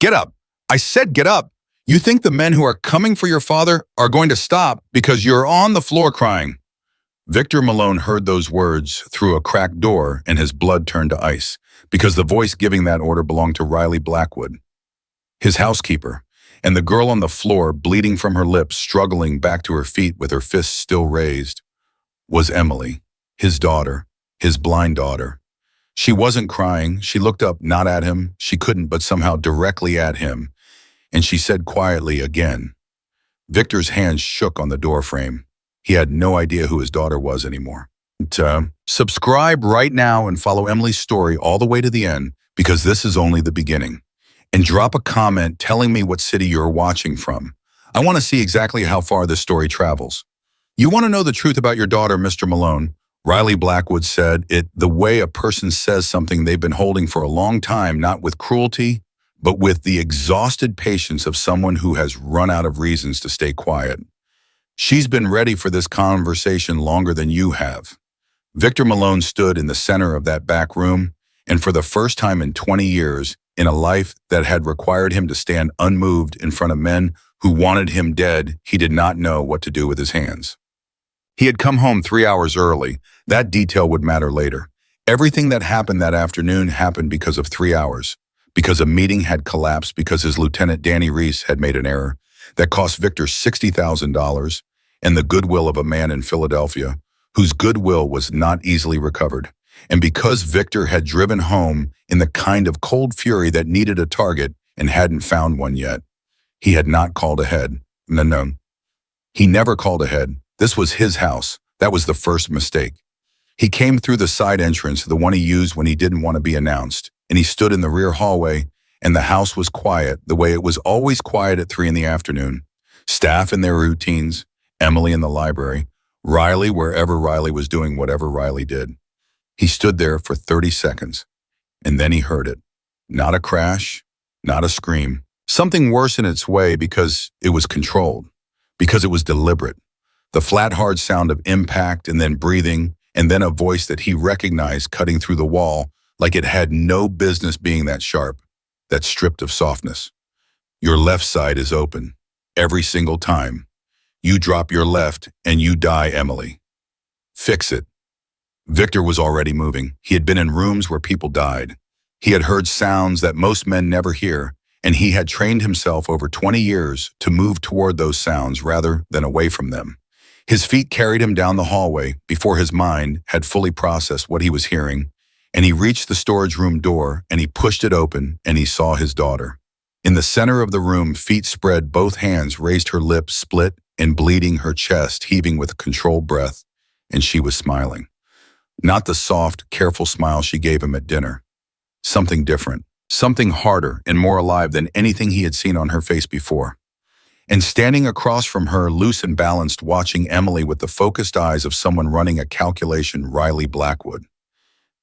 Get up. I said get up. You think the men who are coming for your father are going to stop because you're on the floor crying. Victor Malone heard those words through a cracked door and his blood turned to ice because the voice giving that order belonged to Riley Blackwood, his housekeeper, and the girl on the floor, bleeding from her lips, struggling back to her feet with her fists still raised, was Emily, his daughter, his blind daughter. She wasn't crying. She looked up, not at him. She couldn't, but somehow directly at him. And she said quietly again. Victor's hands shook on the doorframe. He had no idea who his daughter was anymore. Subscribe right now and follow Emily's story all the way to the end, because this is only the beginning. And drop a comment telling me what city you're watching from. I want to see exactly how far this story travels. You want to know the truth about your daughter, Mr. Malone? Riley Blackwood said it the way a person says something they've been holding for a long time, not with cruelty, but with the exhausted patience of someone who has run out of reasons to stay quiet. She's been ready for this conversation longer than you have. Victor Malone stood in the center of that back room, and for the first time in 20 years, in a life that had required him to stand unmoved in front of men who wanted him dead, he did not know what to do with his hands. He had come home 3 hours early. That detail would matter later. Everything that happened that afternoon happened because of 3 hours, because a meeting had collapsed, because his lieutenant Danny Reese had made an error that cost Victor $60,000 and the goodwill of a man in Philadelphia whose goodwill was not easily recovered. And because Victor had driven home in the kind of cold fury that needed a target and hadn't found one yet. He had not called ahead. No. He never called ahead. This was his house. That was the first mistake. He came through the side entrance, the one he used when he didn't want to be announced, and he stood in the rear hallway, and the house was quiet, the way it was always quiet at 3 p.m. Staff in their routines, Emily in the library, Riley wherever Riley was doing whatever Riley did. He stood there for 30 seconds, and then he heard it. Not a crash, not a scream. Something worse in its way because it was controlled, because it was deliberate. The flat, hard sound of impact and then breathing, and then a voice that he recognized cutting through the wall like it had no business being that sharp, that stripped of softness. Your left side is open, every single time. You drop your left and you die, Emily. Fix it. Victor was already moving. He had been in rooms where people died. He had heard sounds that most men never hear, and he had trained himself over 20 years to move toward those sounds rather than away from them. His feet carried him down the hallway before his mind had fully processed what he was hearing, and he reached the storage room door and he pushed it open and he saw his daughter. In the center of the room, feet spread, both hands raised, her lips split and bleeding, her chest heaving with a controlled breath, and she was smiling. Not the soft, careful smile she gave him at dinner. Something different, something harder and more alive than anything he had seen on her face before. And standing across from her, loose and balanced, watching Emily with the focused eyes of someone running a calculation, Riley Blackwood.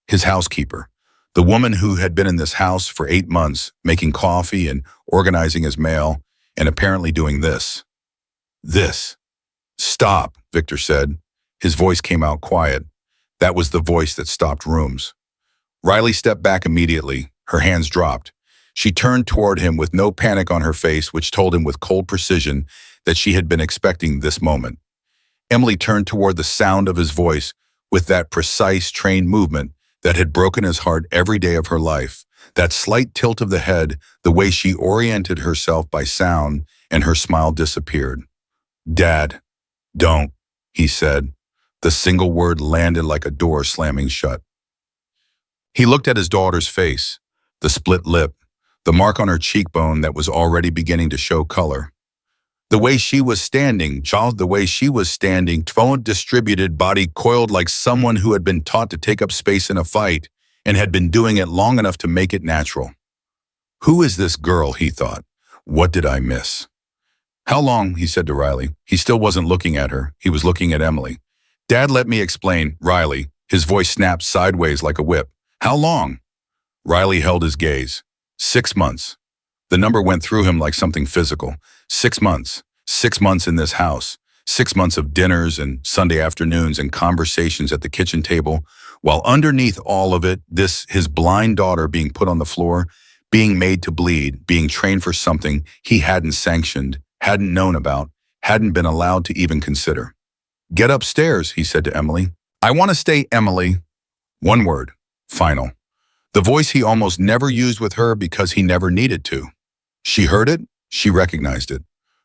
His housekeeper, the woman who had been in this house for 8 months, making coffee and organizing his mail, and apparently doing this. This. Stop, Victor said. His voice came out quiet. That was the voice that stopped rooms. Riley stepped back immediately. Her hands dropped. She turned toward him with no panic on her face, which told him with cold precision that she had been expecting this moment. Emily turned toward the sound of his voice with that precise, trained movement that had broken his heart every day of her life, that slight tilt of the head, the way she oriented herself by sound, and her smile disappeared. Dad, don't, he said. The single word landed like a door slamming shut. He looked at his daughter's face, the split lip, the mark on her cheekbone that was already beginning to show color. The way she was standing, distributed, body coiled like someone who had been taught to take up space in a fight and had been doing it long enough to make it natural. Who is this girl, he thought. What did I miss? How long, he said to Riley. He still wasn't looking at her. He was looking at Emily. Dad, let me explain, Riley. His voice snapped sideways like a whip. How long? Riley held his gaze. 6 months. The number went through him like something physical. 6 months. 6 months in this house. 6 months of dinners and Sunday afternoons and conversations at the kitchen table, while underneath all of it, his blind daughter being put on the floor, being made to bleed, being trained for something he hadn't sanctioned, hadn't known about, hadn't been allowed to even consider. Get upstairs, he said to Emily. I want to stay, Emily. One word, final. The voice he almost never used with her because he never needed to. She heard it, she recognized it.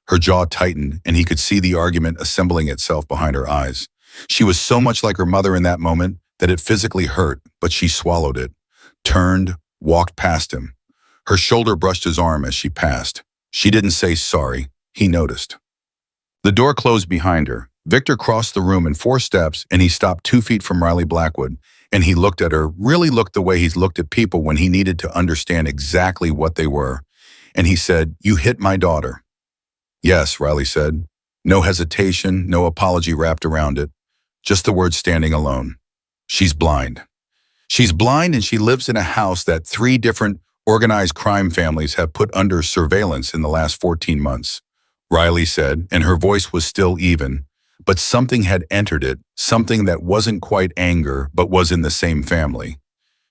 Her jaw tightened, and he could see the argument assembling itself behind her eyes. She was so much like her mother in that moment that it physically hurt, but she swallowed it, turned, walked past him. Her shoulder brushed his arm as she passed. She didn't say sorry. He noticed. The door closed behind her. Victor crossed the room in 4 steps, and he stopped 2 feet from Riley Blackwood, and he looked at her, really looked the way he's looked at people when he needed to understand exactly what they were. And he said, "You hit my daughter." "Yes," Riley said. No hesitation, no apology wrapped around it. Just the word standing alone. She's blind. She's blind, and she lives in a house that 3 different organized crime families have put under surveillance in the last 14 months. Riley said, and her voice was still even, but something had entered it, something that wasn't quite anger, but was in the same family.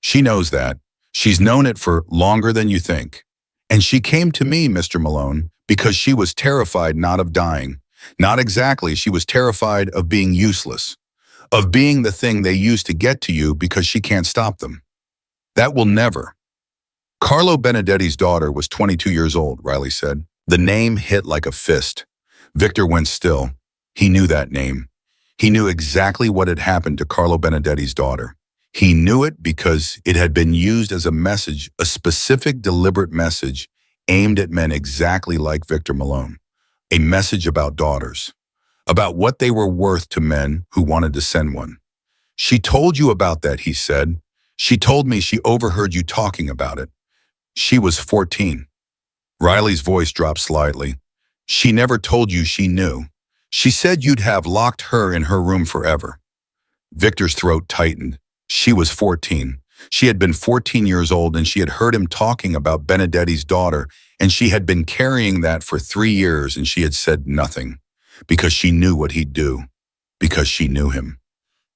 She knows that. She's known it for longer than you think. And she came to me, Mr. Malone, because she was terrified not of dying. Not exactly, she was terrified of being useless, of being the thing they used to get to you because she can't stop them. That will never. Carlo Benedetti's daughter was 22 years old, Riley said. The name hit like a fist. Victor went still. He knew that name. He knew exactly what had happened to Carlo Benedetti's daughter. He knew it because it had been used as a message, a specific, deliberate message aimed at men exactly like Victor Malone. A message about daughters, about what they were worth to men who wanted to send one. She told you about that, he said. She told me she overheard you talking about it. She was 14. Riley's voice dropped slightly. She never told you she knew. She said you'd have locked her in her room forever. Victor's throat tightened. She was 14. She had been 14 years old, and she had heard him talking about Benedetti's daughter, and she had been carrying that for 3 years, and she had said nothing, because she knew what he'd do, because she knew him.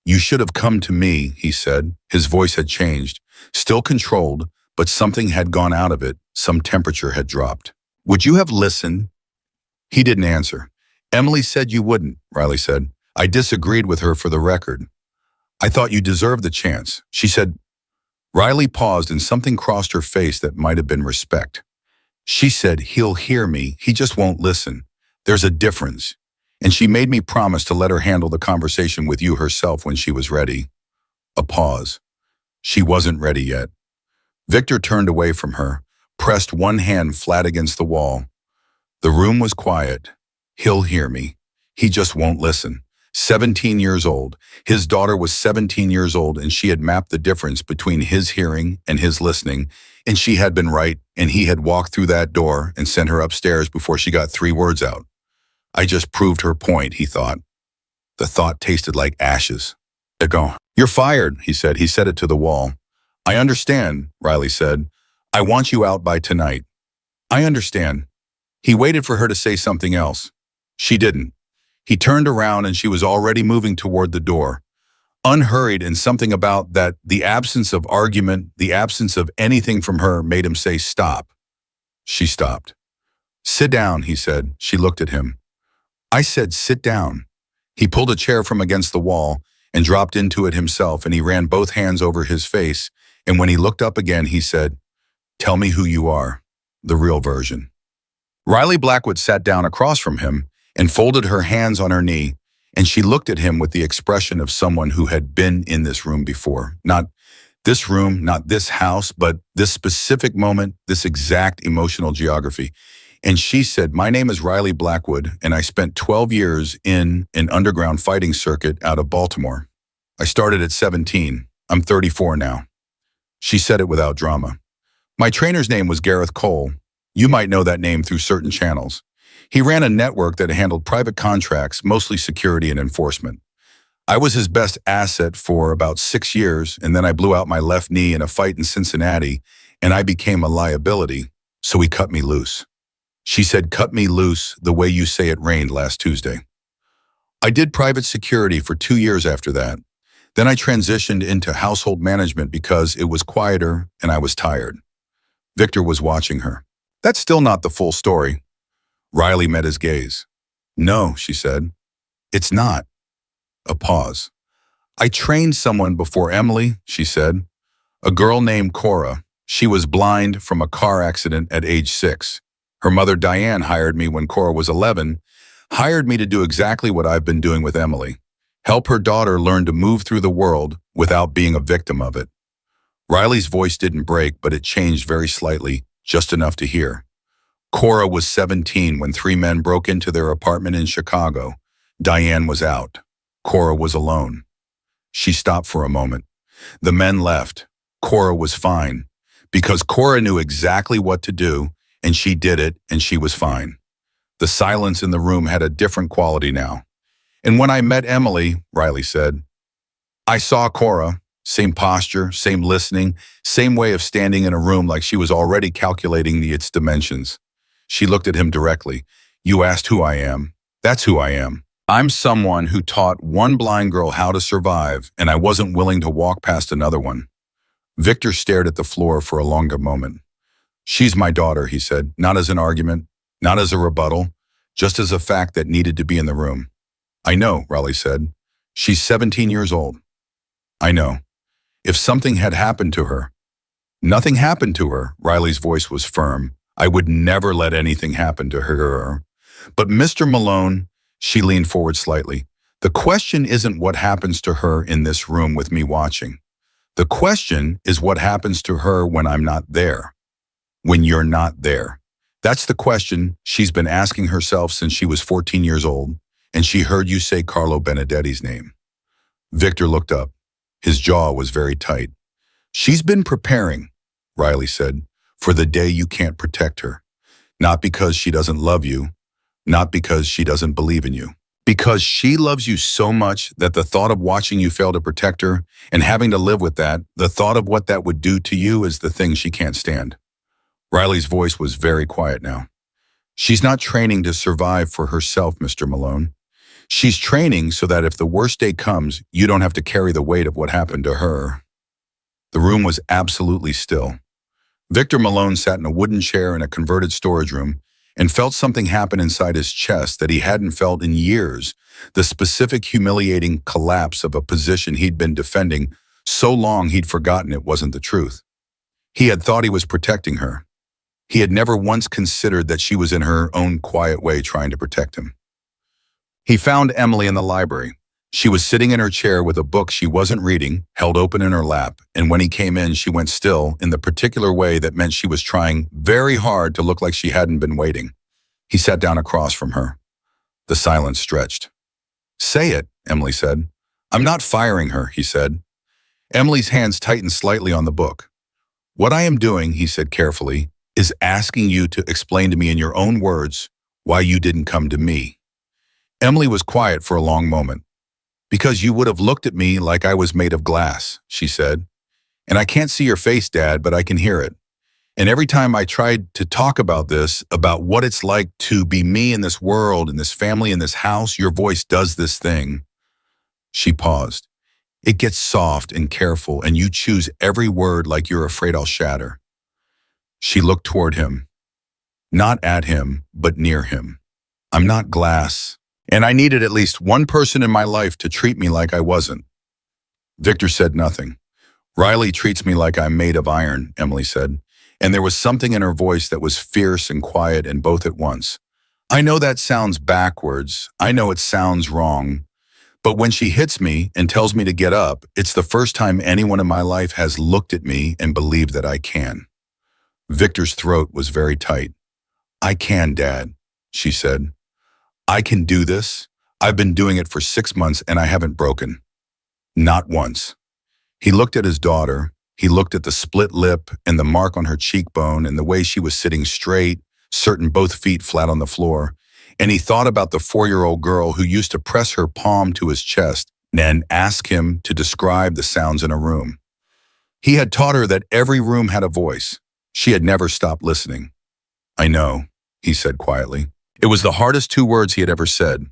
You should have come to me, he said. His voice had changed, still controlled, but something had gone out of it, some temperature had dropped. Would you have listened? He didn't answer. Emily said you wouldn't, Riley said. I disagreed with her for the record. I thought you deserved the chance. She said. Riley paused, and something crossed her face that might have been respect. She said, he'll hear me, he just won't listen. There's a difference. And she made me promise to let her handle the conversation with you herself when she was ready. A pause. She wasn't ready yet. Victor turned away from her, pressed one hand flat against the wall. The room was quiet. He'll hear me. He just won't listen. 17 years old. His daughter was 17 years old, and she had mapped the difference between his hearing and his listening, and she had been right, and he had walked through that door and sent her upstairs before she got 3 words out. I just proved her point, he thought. The thought tasted like ashes. Go. You're fired, he said. He said it to the wall. I understand, Riley said. I want you out by tonight. I understand. He waited for her to say something else. She didn't. He turned around, and she was already moving toward the door. Unhurried, and something about that, the absence of argument, the absence of anything from her, made him say, stop. She stopped. Sit down, he said. She looked at him. I said, sit down. He pulled a chair from against the wall and dropped into it himself, and he ran both hands over his face, and when he looked up again, he said, tell me who you are, the real version. Riley Blackwood sat down across from him and folded her hands on her knee, and she looked at him with the expression of someone who had been in this room before. Not this room, not this house, but this specific moment, this exact emotional geography. And she said, my name is Riley Blackwood, and I spent 12 years in an underground fighting circuit out of Baltimore. I started at 17. I'm 34 now. She said it without drama. My trainer's name was Gareth Cole. You might know that name through certain channels. He ran a network that handled private contracts, mostly security and enforcement. I was his best asset for about 6 years, and then I blew out my left knee in a fight in Cincinnati, and I became a liability, so he cut me loose. She said, cut me loose the way you say it rained last Tuesday. I did private security for 2 years after that. Then I transitioned into household management because it was quieter and I was tired. Victor was watching her. That's still not the full story. Riley met his gaze. No, she said. It's not. A pause. I trained someone before Emily, she said. A girl named Cora. She was blind from a car accident at age 6. Her mother Diane hired me when Cora was 11, hired me to do exactly what I've been doing with Emily. Help her daughter learn to move through the world without being a victim of it. Riley's voice didn't break, but it changed very slightly, just enough to hear. Cora was 17 when 3 men broke into their apartment in Chicago. Diane was out. Cora was alone. She stopped for a moment. The men left. Cora was fine, because Cora knew exactly what to do, and she did it, and she was fine. The silence in the room had a different quality now. And when I met Emily, Riley said, I saw Cora, same posture, same listening, same way of standing in a room like she was already calculating its dimensions. She looked at him directly. You asked who I am. That's who I am. I'm someone who taught one blind girl how to survive, and I wasn't willing to walk past another one. Victor stared at the floor for a longer moment. She's my daughter, he said, not as an argument, not as a rebuttal, just as a fact that needed to be in the room. I know, Riley said. She's 17 years old. I know. If something had happened to her. Nothing happened to her, Riley's voice was firm. I would never let anything happen to her. But Mr. Malone, she leaned forward slightly. The question isn't what happens to her in this room with me watching. The question is what happens to her when I'm not there. When you're not there. That's the question she's been asking herself since she was 14 years old, and she heard you say Carlo Benedetti's name. Victor looked up. His jaw was very tight. She's been preparing, Riley said, for the day you can't protect her. Not because she doesn't love you, not because she doesn't believe in you. Because she loves you so much that the thought of watching you fail to protect her and having to live with that, the thought of what that would do to you is the thing she can't stand. Riley's voice was very quiet now. She's not training to survive for herself, Mr. Malone. She's training so that if the worst day comes, you don't have to carry the weight of what happened to her. The room was absolutely still. Victor Malone sat in a wooden chair in a converted storage room and felt something happen inside his chest that he hadn't felt in years, the specific humiliating collapse of a position he'd been defending so long he'd forgotten it wasn't the truth. He had thought he was protecting her. He had never once considered that she was in her own quiet way trying to protect him. He found Emily in the library. She was sitting in her chair with a book she wasn't reading, held open in her lap, and when he came in, she went still in the particular way that meant she was trying very hard to look like she hadn't been waiting. He sat down across from her. The silence stretched. Say it, Emily said. I'm not firing her, he said. Emily's hands tightened slightly on the book. What I am doing, he said carefully, is asking you to explain to me in your own words why you didn't come to me. Emily was quiet for a long moment. Because you would have looked at me like I was made of glass, she said. And I can't see your face, Dad, but I can hear it. And every time I tried to talk about this, about what it's like to be me in this world, in this family, in this house, your voice does this thing. She paused. It gets soft and careful, and you choose every word like you're afraid I'll shatter. She looked toward him. Not at him, but near him. I'm not glass. And I needed at least one person in my life to treat me like I wasn't. Victor said nothing. Riley treats me like I'm made of iron, Emily said. And there was something in her voice that was fierce and quiet and both at once. I know that sounds backwards. I know it sounds wrong. But when she hits me and tells me to get up, it's the first time anyone in my life has looked at me and believed that I can. Victor's throat was very tight. I can, Dad, she said. I can do this. I've been doing it for 6 months and I haven't broken. Not once. He looked at his daughter. He looked at the split lip and the mark on her cheekbone and the way she was sitting straight, certain both feet flat on the floor. And he thought about the 4-year-old girl who used to press her palm to his chest and ask him to describe the sounds in a room. He had taught her that every room had a voice. She had never stopped listening. I know, he said quietly. It was the hardest 2 words he had ever said,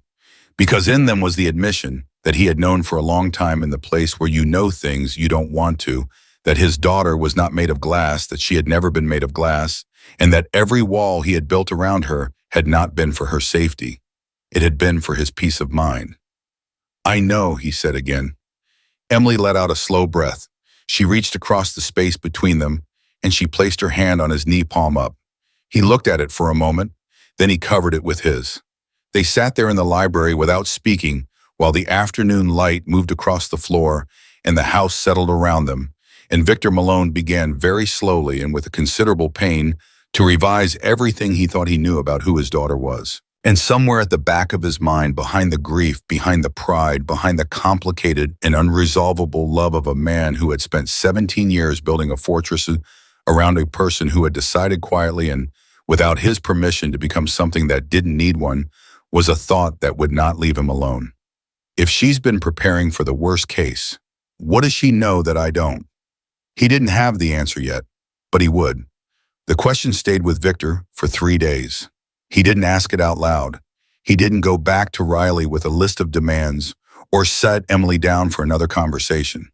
because in them was the admission that he had known for a long time in the place where you know things you don't want to, that his daughter was not made of glass, that she had never been made of glass, and that every wall he had built around her had not been for her safety. It had been for his peace of mind. "I know," he said again. Emily let out a slow breath. She reached across the space between them, and she placed her hand on his knee palm up. He looked at it for a moment, then he covered it with his. They sat there in the library without speaking while the afternoon light moved across the floor and the house settled around them, and Victor Malone began very slowly and with a considerable pain to revise everything he thought he knew about who his daughter was. And somewhere at the back of his mind, behind the grief, behind the pride, behind the complicated and unresolvable love of a man who had spent 17 years building a fortress around a person who had decided quietly and without his permission to become something that didn't need one, was a thought that would not leave him alone. If she's been preparing for the worst case, what does she know that I don't? He didn't have the answer yet, but he would. The question stayed with Victor for 3 days. He didn't ask it out loud. He didn't go back to Riley with a list of demands or set Emily down for another conversation.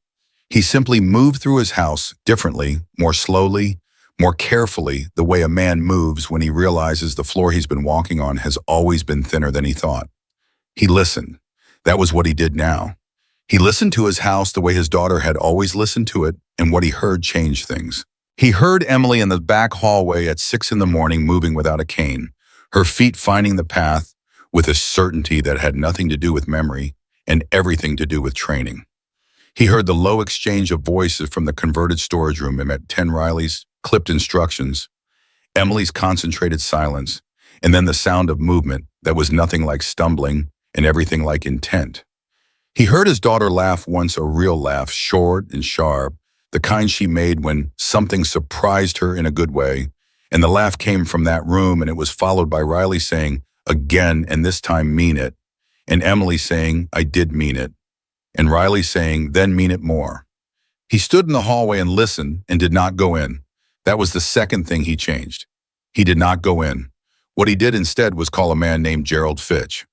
He simply moved through his house differently, more slowly, more carefully, the way a man moves when he realizes the floor he's been walking on has always been thinner than he thought. He listened. That was what he did now. He listened to his house the way his daughter had always listened to it, and what he heard changed things. He heard Emily in the back hallway at 6 in the morning moving without a cane, her feet finding the path with a certainty that had nothing to do with memory and everything to do with training. He heard the low exchange of voices from the converted storage room and met 10 Riley's clipped instructions, Emily's concentrated silence, and then the sound of movement that was nothing like stumbling and everything like intent. He heard his daughter laugh once, a real laugh, short and sharp, the kind she made when something surprised her in a good way, and the laugh came from that room, and it was followed by Riley saying, "Again, and this time mean it," and Emily saying, "I did mean it," and Riley saying, "Then mean it more." He stood in the hallway and listened and did not go in. That was the second thing he changed. He did not go in. What he did instead was call a man named Gerald Fitch.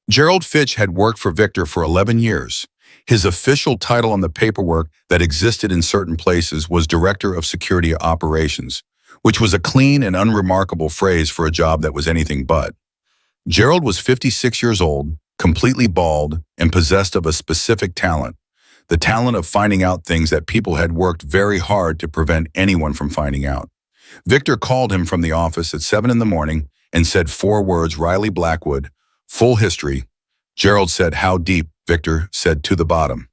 Gerald Fitch had worked for Victor for 11 years. His official title on the paperwork that existed in certain places was Director of Security Operations, which was a clean and unremarkable phrase for a job that was anything but. Gerald was 56 years old, completely bald, and possessed of a specific talent, the talent of finding out things that people had worked very hard to prevent anyone from finding out. Victor called him from the office at 7 in the morning and said 4 words, "Riley Blackwood, full history." Gerald said, "How deep?" Victor said, "To the bottom."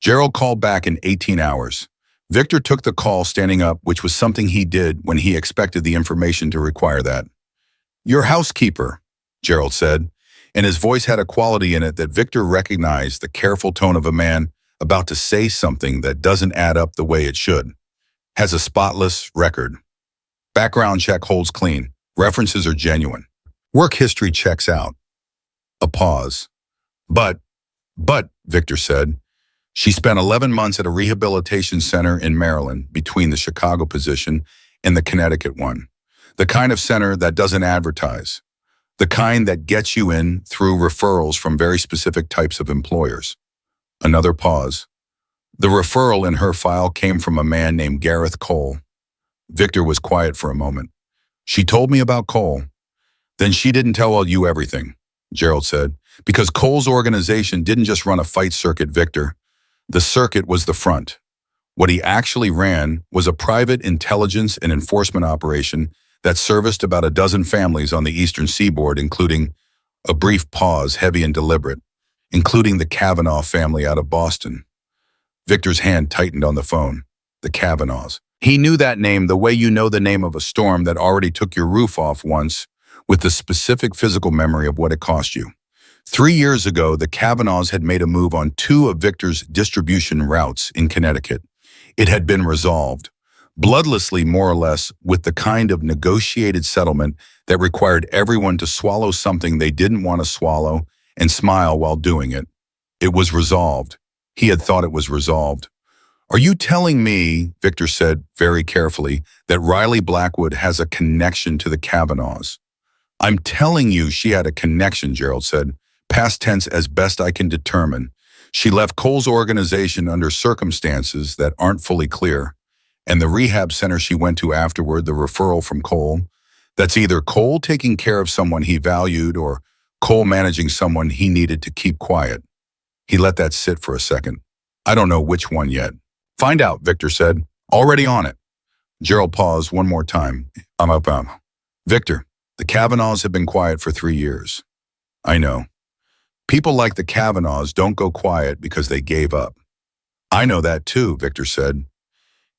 Gerald called back in 18 hours. Victor took the call standing up, which was something he did when he expected the information to require that. "Your housekeeper," Gerald said, and his voice had a quality in it that Victor recognized, the careful tone of a man about to say something that doesn't add up the way it should. "Has a spotless record. Background check holds clean. References are genuine. Work history checks out." A pause. But, Victor said, "she spent 11 months at a rehabilitation center in Maryland between the Chicago position and the Connecticut one. The kind of center that doesn't advertise. The kind that gets you in through referrals from very specific types of employers." Another pause. "The referral in her file came from a man named Gareth Cole." Victor was quiet for a moment. "She told me about Cole." "Then she didn't tell you everything," Gerald said, "because Cole's organization didn't just run a fight circuit, Victor. The circuit was the front. What he actually ran was a private intelligence and enforcement operation that serviced about a dozen families on the eastern seaboard, including," a brief pause, heavy and deliberate, "including the Kavanaugh family out of Boston." Victor's hand tightened on the phone. The Kavanaughs. He knew that name the way you know the name of a storm that already took your roof off once, with the specific physical memory of what it cost you. 3 years ago, the Kavanaughs had made a move on 2 of Victor's distribution routes in Connecticut. It had been resolved, bloodlessly more or less, with the kind of negotiated settlement that required everyone to swallow something they didn't want to swallow and smile while doing it. It was resolved. He had thought it was resolved. "Are you telling me," Victor said very carefully, "that Riley Blackwood has a connection to the Kavanaughs?" "I'm telling you she had a connection," Gerald said, past tense as best I can determine. She left Cole's organization under circumstances that aren't fully clear, and the rehab center she went to afterward, the referral from Cole, that's either Cole taking care of someone he valued or Cole managing someone he needed to keep quiet. He let that sit for a second. I don't know which one yet. Find out, Victor said. Already on it. Gerald paused one more time. I'm up. Victor, the Kavanaughs have been quiet for 3 years. I know. People like the Kavanaughs don't go quiet because they gave up. I know that too, Victor said.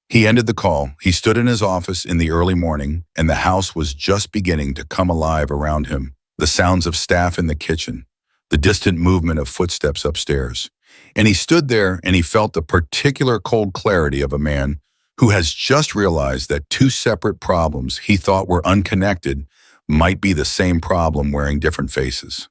He ended the call. He stood in his office in the early morning, and the house was just beginning to come alive around him. The sounds of staff in the kitchen, the distant movement of footsteps upstairs. And he stood there and he felt the particular cold clarity of a man who has just realized that two separate problems he thought were unconnected might be the same problem wearing different faces.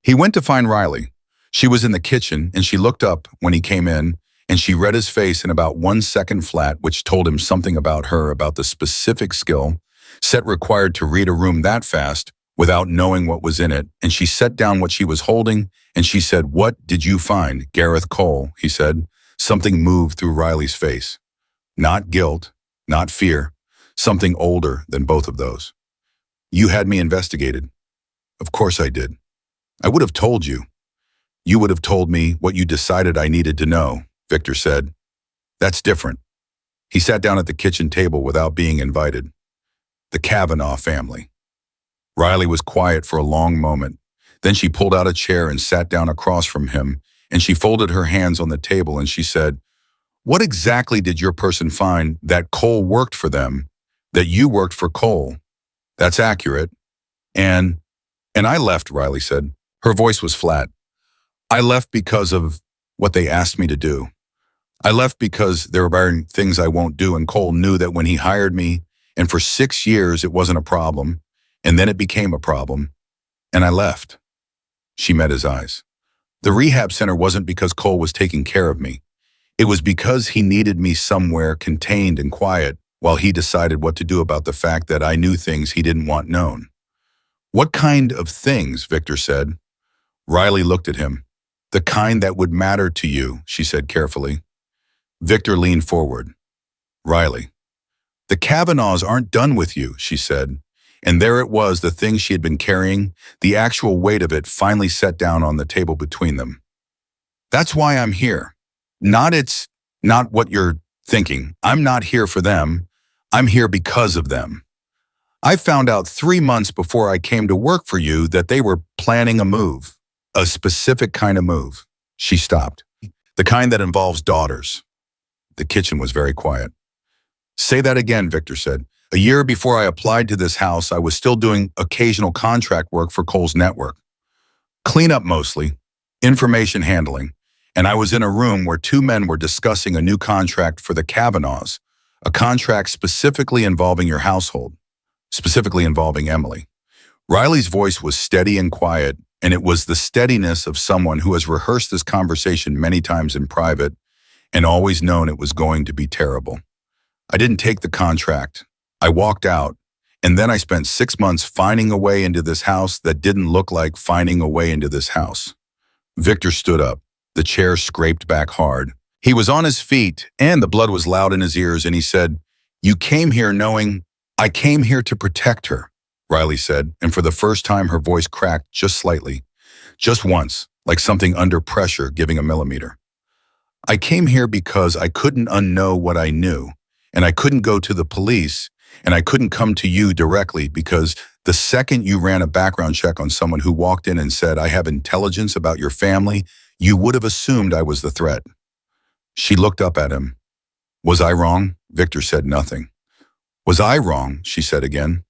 He went to find Riley. She was in the kitchen and she looked up when he came in and she read his face in about 1 second flat, which told him something about her, about the specific skill set required to read a room that fast without knowing what was in it. And she set down what she was holding and she said, "What did you find, Gareth Cole?" he said. Something moved through Riley's face. Not guilt, not fear, something older than both of those. "You had me investigated." "Of course I did. I would have told you. You would have told me what you decided I needed to know," Victor said. "That's different." He sat down at the kitchen table without being invited. The Kavanaugh family. Riley was quiet for a long moment. Then she pulled out a chair and sat down across from him, and she folded her hands on the table and she said, "What exactly did your person find that Cole worked for them, that you worked for Cole?" "That's accurate. And I left," Riley said. Her voice was flat. "I left because of what they asked me to do. I left because there were things I won't do, and Cole knew that when he hired me, and for 6 years it wasn't a problem, and then it became a problem, and I left." She met his eyes. "The rehab center wasn't because Cole was taking care of me. It was because he needed me somewhere contained and quiet while he decided what to do about the fact that I knew things he didn't want known." "What kind of things?" Victor said. Riley looked at him. "The kind that would matter to you," she said carefully. Victor leaned forward. "Riley, the Kavanaughs aren't done with you," she said. And there it was, the thing she had been carrying, the actual weight of it finally set down on the table between them. "That's why I'm here. It's not what you're thinking. I'm not here for them. I'm here because of them. I found out 3 months before I came to work for you that they were planning a move. A specific kind of move." She stopped. "The kind that involves daughters." The kitchen was very quiet. "Say that again," Victor said. "A year before I applied to this house, I was still doing occasional contract work for Cole's network. Cleanup mostly, information handling, and I was in a room where 2 men were discussing a new contract for the Kavanaughs, a contract specifically involving your household, specifically involving Emily." Riley's voice was steady and quiet, and it was the steadiness of someone who has rehearsed this conversation many times in private and always known it was going to be terrible. "I didn't take the contract. I walked out, and then I spent 6 months finding a way into this house that didn't look like finding a way into this house." Victor stood up. The chair scraped back hard. He was on his feet, and the blood was loud in his ears, and he said, "You came here knowing I came here to protect her," Riley said, and for the first time her voice cracked just slightly, just once, like something under pressure giving a millimeter. "I came here because I couldn't unknow what I knew, and I couldn't go to the police, and I couldn't come to you directly because the second you ran a background check on someone who walked in and said, 'I have intelligence about your family,' you would have assumed I was the threat." She looked up at him. "Was I wrong?" Victor said nothing. "Was I wrong?" she said again.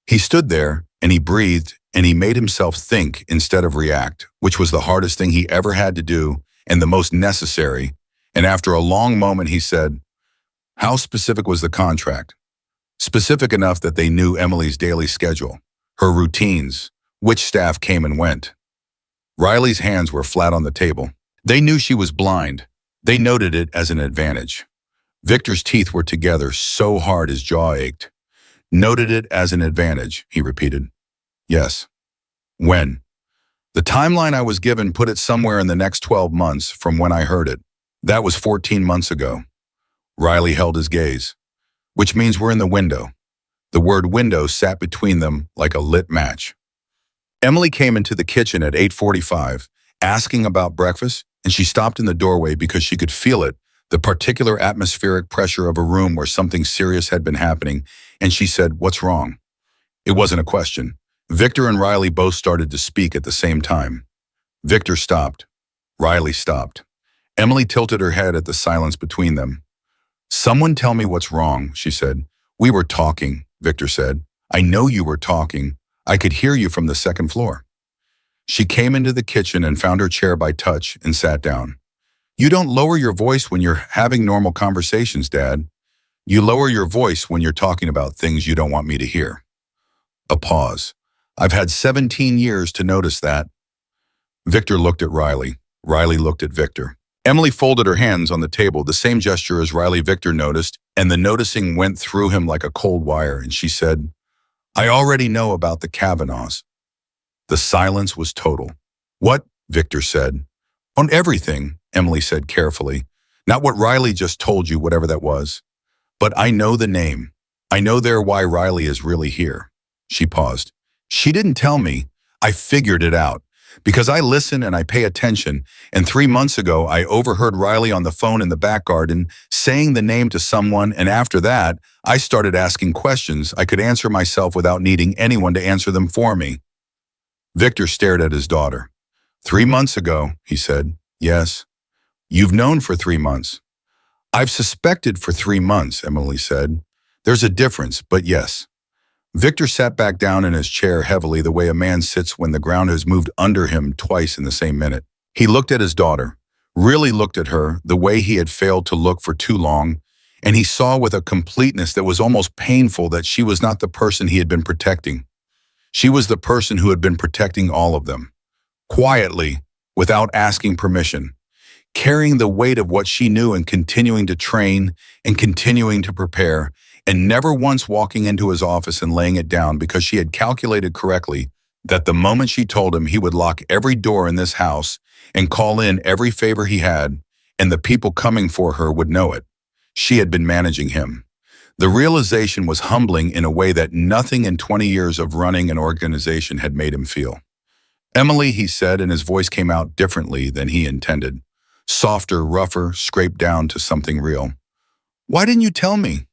He stood there, and he breathed, and he made himself think instead of react, which was the hardest thing he ever had to do and the most necessary. And after a long moment, he said, "How specific was the contract?" "Specific enough that they knew Emily's daily schedule, her routines, which staff came and went." Riley's hands were flat on the table. They knew she was blind. They noted it as an advantage. Victor's teeth were together so hard his jaw ached. "Noted it as an advantage," he repeated. "Yes." "When?" The timeline I was given put it somewhere in the next 12 months from when I heard it. That was 14 months ago. Riley held his gaze. Which means we're in the window. The word window sat between them like a lit match. Emily came into the kitchen at 8:45, asking about breakfast, and she stopped in the doorway because she could feel it, the particular atmospheric pressure of a room where something serious had been happening, and she said, "What's wrong?" It wasn't a question. Victor and Riley both started to speak at the same time. Victor stopped. Riley stopped. Emily tilted her head at the silence between them. "Someone tell me what's wrong," she said. "We were talking," Victor said. "I know you were talking. I could hear you from the second floor." She came into the kitchen and found her chair by touch and sat down. "You don't lower your voice when you're having normal conversations, Dad. You lower your voice when you're talking about things you don't want me to hear." A pause. "I've had 17 years to notice that." Victor looked at Riley. Riley looked at Victor. Emily folded her hands on the table, the same gesture as Riley. Victor noticed, and the noticing went through him like a cold wire, and she said, "I already know about the Kavanaughs." The silence was total. "What?" Victor said. "On everything," Emily said carefully. "Not what Riley just told you, whatever that was. But I know the name. I know there why Riley is really here." She paused. "She didn't tell me. I figured it out. Because I listen and I pay attention, and 3 months ago I overheard Riley on the phone in the back garden saying the name to someone, and after that, I started asking questions I could answer myself without needing anyone to answer them for me." Victor stared at his daughter. "3 months ago," he said. "Yes. You've known for 3 months." "I've suspected for 3 months," Emily said. "There's a difference, but yes." Victor sat back down in his chair heavily, the way a man sits when the ground has moved under him twice in the same minute. He looked at his daughter, really looked at her the way he had failed to look for too long, and he saw with a completeness that was almost painful that she was not the person he had been protecting. She was the person who had been protecting all of them. Quietly, without asking permission, carrying the weight of what she knew and continuing to train and continuing to prepare, and never once walking into his office and laying it down because she had calculated correctly that the moment she told him, he would lock every door in this house and call in every favor he had, and the people coming for her would know it. She had been managing him. The realization was humbling in a way that nothing in 20 years of running an organization had made him feel. "Emily," he said, and his voice came out differently than he intended. Softer, rougher, scraped down to something real. "Why didn't you tell me?"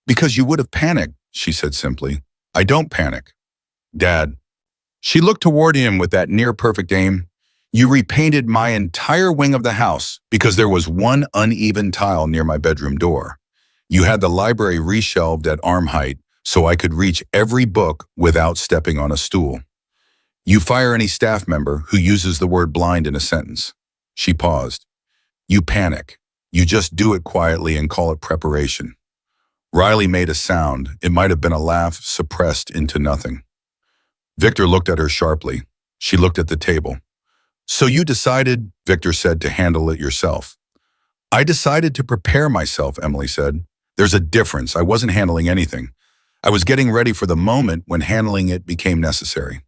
"Because you would have panicked," she said simply. "I don't panic." "Dad." She looked toward him with that near-perfect aim. "You repainted my entire wing of the house because there was one uneven tile near my bedroom door. You had the library reshelved at arm height so I could reach every book without stepping on a stool. You fire any staff member who uses the word blind in a sentence." She paused. "You panic. You just do it quietly and call it preparation." Riley made a sound. It might have been a laugh suppressed into nothing. Victor looked at her sharply. She looked at the table. "So you decided," Victor said, "to handle it yourself." "I decided to prepare myself," Emily said. "There's a difference. I wasn't handling anything. I was getting ready for the moment when handling it became necessary."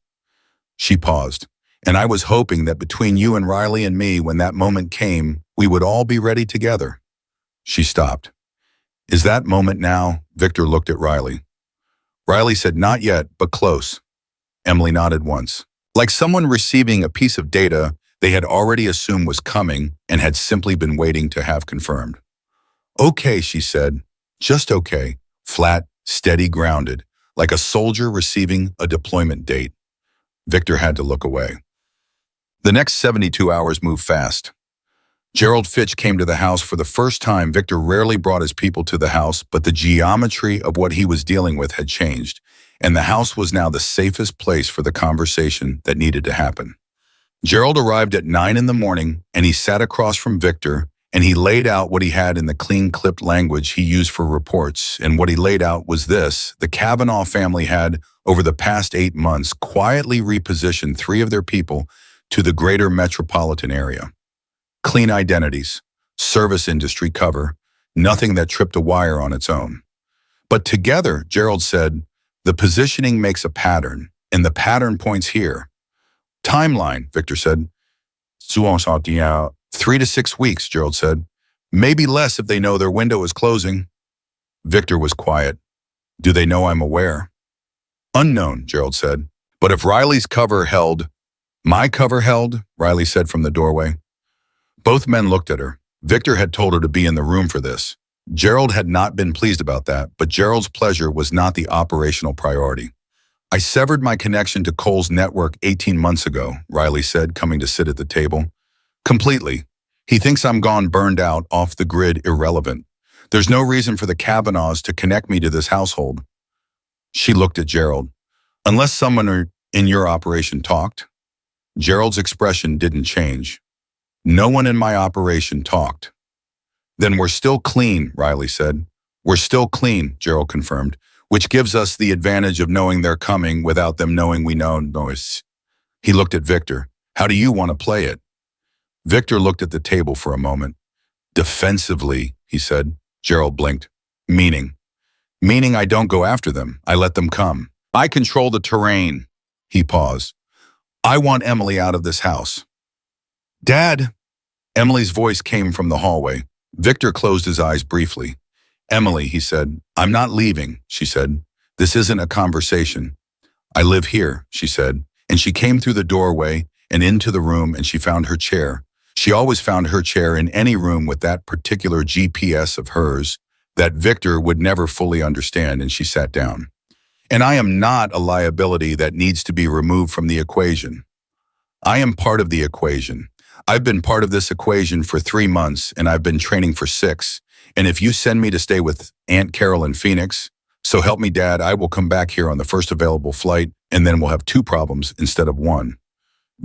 She paused. "And I was hoping that between you and Riley and me, when that moment came, we would all be ready together." She stopped. "Is that moment now?" Victor looked at Riley. Riley said, "Not yet, but close." Emily nodded once. Like someone receiving a piece of data they had already assumed was coming and had simply been waiting to have confirmed. "Okay," she said. "Just okay. Flat, steady, grounded, like a soldier receiving a deployment date." Victor had to look away. The next 72 hours moved fast. Gerald Fitch came to the house for the first time. Victor rarely brought his people to the house, but the geometry of what he was dealing with had changed, and the house was now the safest place for the conversation that needed to happen. Gerald arrived at 9 in the morning, and he sat across from Victor, and he laid out what he had in the clean, clipped language he used for reports, and what he laid out was this: the Kavanaugh family had, over the past 8 months, quietly repositioned 3 of their people to the greater metropolitan area. Clean identities, service industry cover, nothing that tripped a wire on its own. But together, Gerald said, the positioning makes a pattern, and the pattern points here. Timeline, Victor said. 3 to 6 weeks, Gerald said. Maybe less if they know their window is closing. Victor was quiet. Do they know I'm aware? Unknown, Gerald said. But if Riley's cover held, my cover held, Riley said from the doorway. Both men looked at her. Victor had told her to be in the room for this. Gerald had not been pleased about that, but Gerald's pleasure was not the operational priority. I severed my connection to Cole's network 18 months ago, Riley said, coming to sit at the table. Completely. He thinks I'm gone, burned out, off the grid, irrelevant. There's no reason for the Kavanaughs to connect me to this household. She looked at Gerald. Unless someone in your operation talked? Gerald's expression didn't change. No one in my operation talked. Then we're still clean, Riley said. We're still clean, Gerald confirmed, which gives us the advantage of knowing they're coming without them knowing we know us. He looked at Victor. How do you want to play it? Victor looked at the table for a moment. Defensively, he said. Gerald blinked. Meaning? Meaning I don't go after them. I let them come. I control the terrain. He paused. I want Emily out of this house. Dad! Emily's voice came from the hallway. Victor closed his eyes briefly. Emily, he said. I'm not leaving, she said. This isn't a conversation. I live here, she said. And she came through the doorway and into the room and she found her chair. She always found her chair in any room with that particular GPS of hers that Victor would never fully understand, and she sat down. And I am not a liability that needs to be removed from the equation. I am part of the equation. I've been part of this equation for 3 months, and I've been training for 6. And if you send me to stay with Aunt Carol in Phoenix, so help me, Dad, I will come back here on the first available flight, and then we'll have 2 problems instead of 1.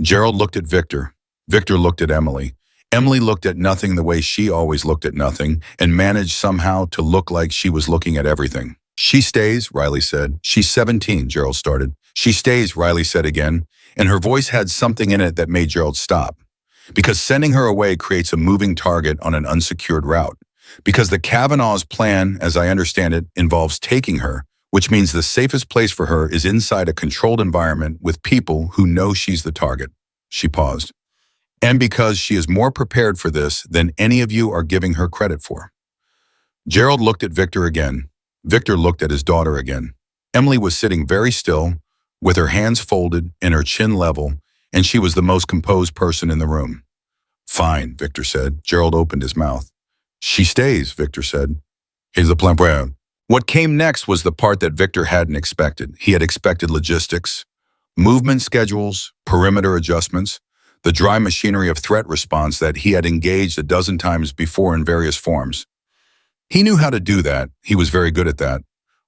Gerald looked at Victor. Victor looked at Emily. Emily looked at nothing the way she always looked at nothing and managed somehow to look like she was looking at everything. She stays, Riley said. She's 17, Gerald started. She stays, Riley said again, and her voice had something in it that made Gerald stop. Because sending her away creates a moving target on an unsecured route. Because the Kavanaugh's plan, as I understand it, involves taking her, which means the safest place for her is inside a controlled environment with people who know she's the target. She paused. And because she is more prepared for this than any of you are giving her credit for. Gerald looked at Victor again. Victor looked at his daughter again. Emily was sitting very still, with her hands folded and her chin level, and she was the most composed person in the room. Fine, Victor said. Gerald opened his mouth. She stays, Victor said. Here's the plan. What came next was the part that Victor hadn't expected. He had expected logistics, movement schedules, perimeter adjustments, the dry machinery of threat response that he had engaged a dozen times before in various forms. He knew how to do that. He was very good at that.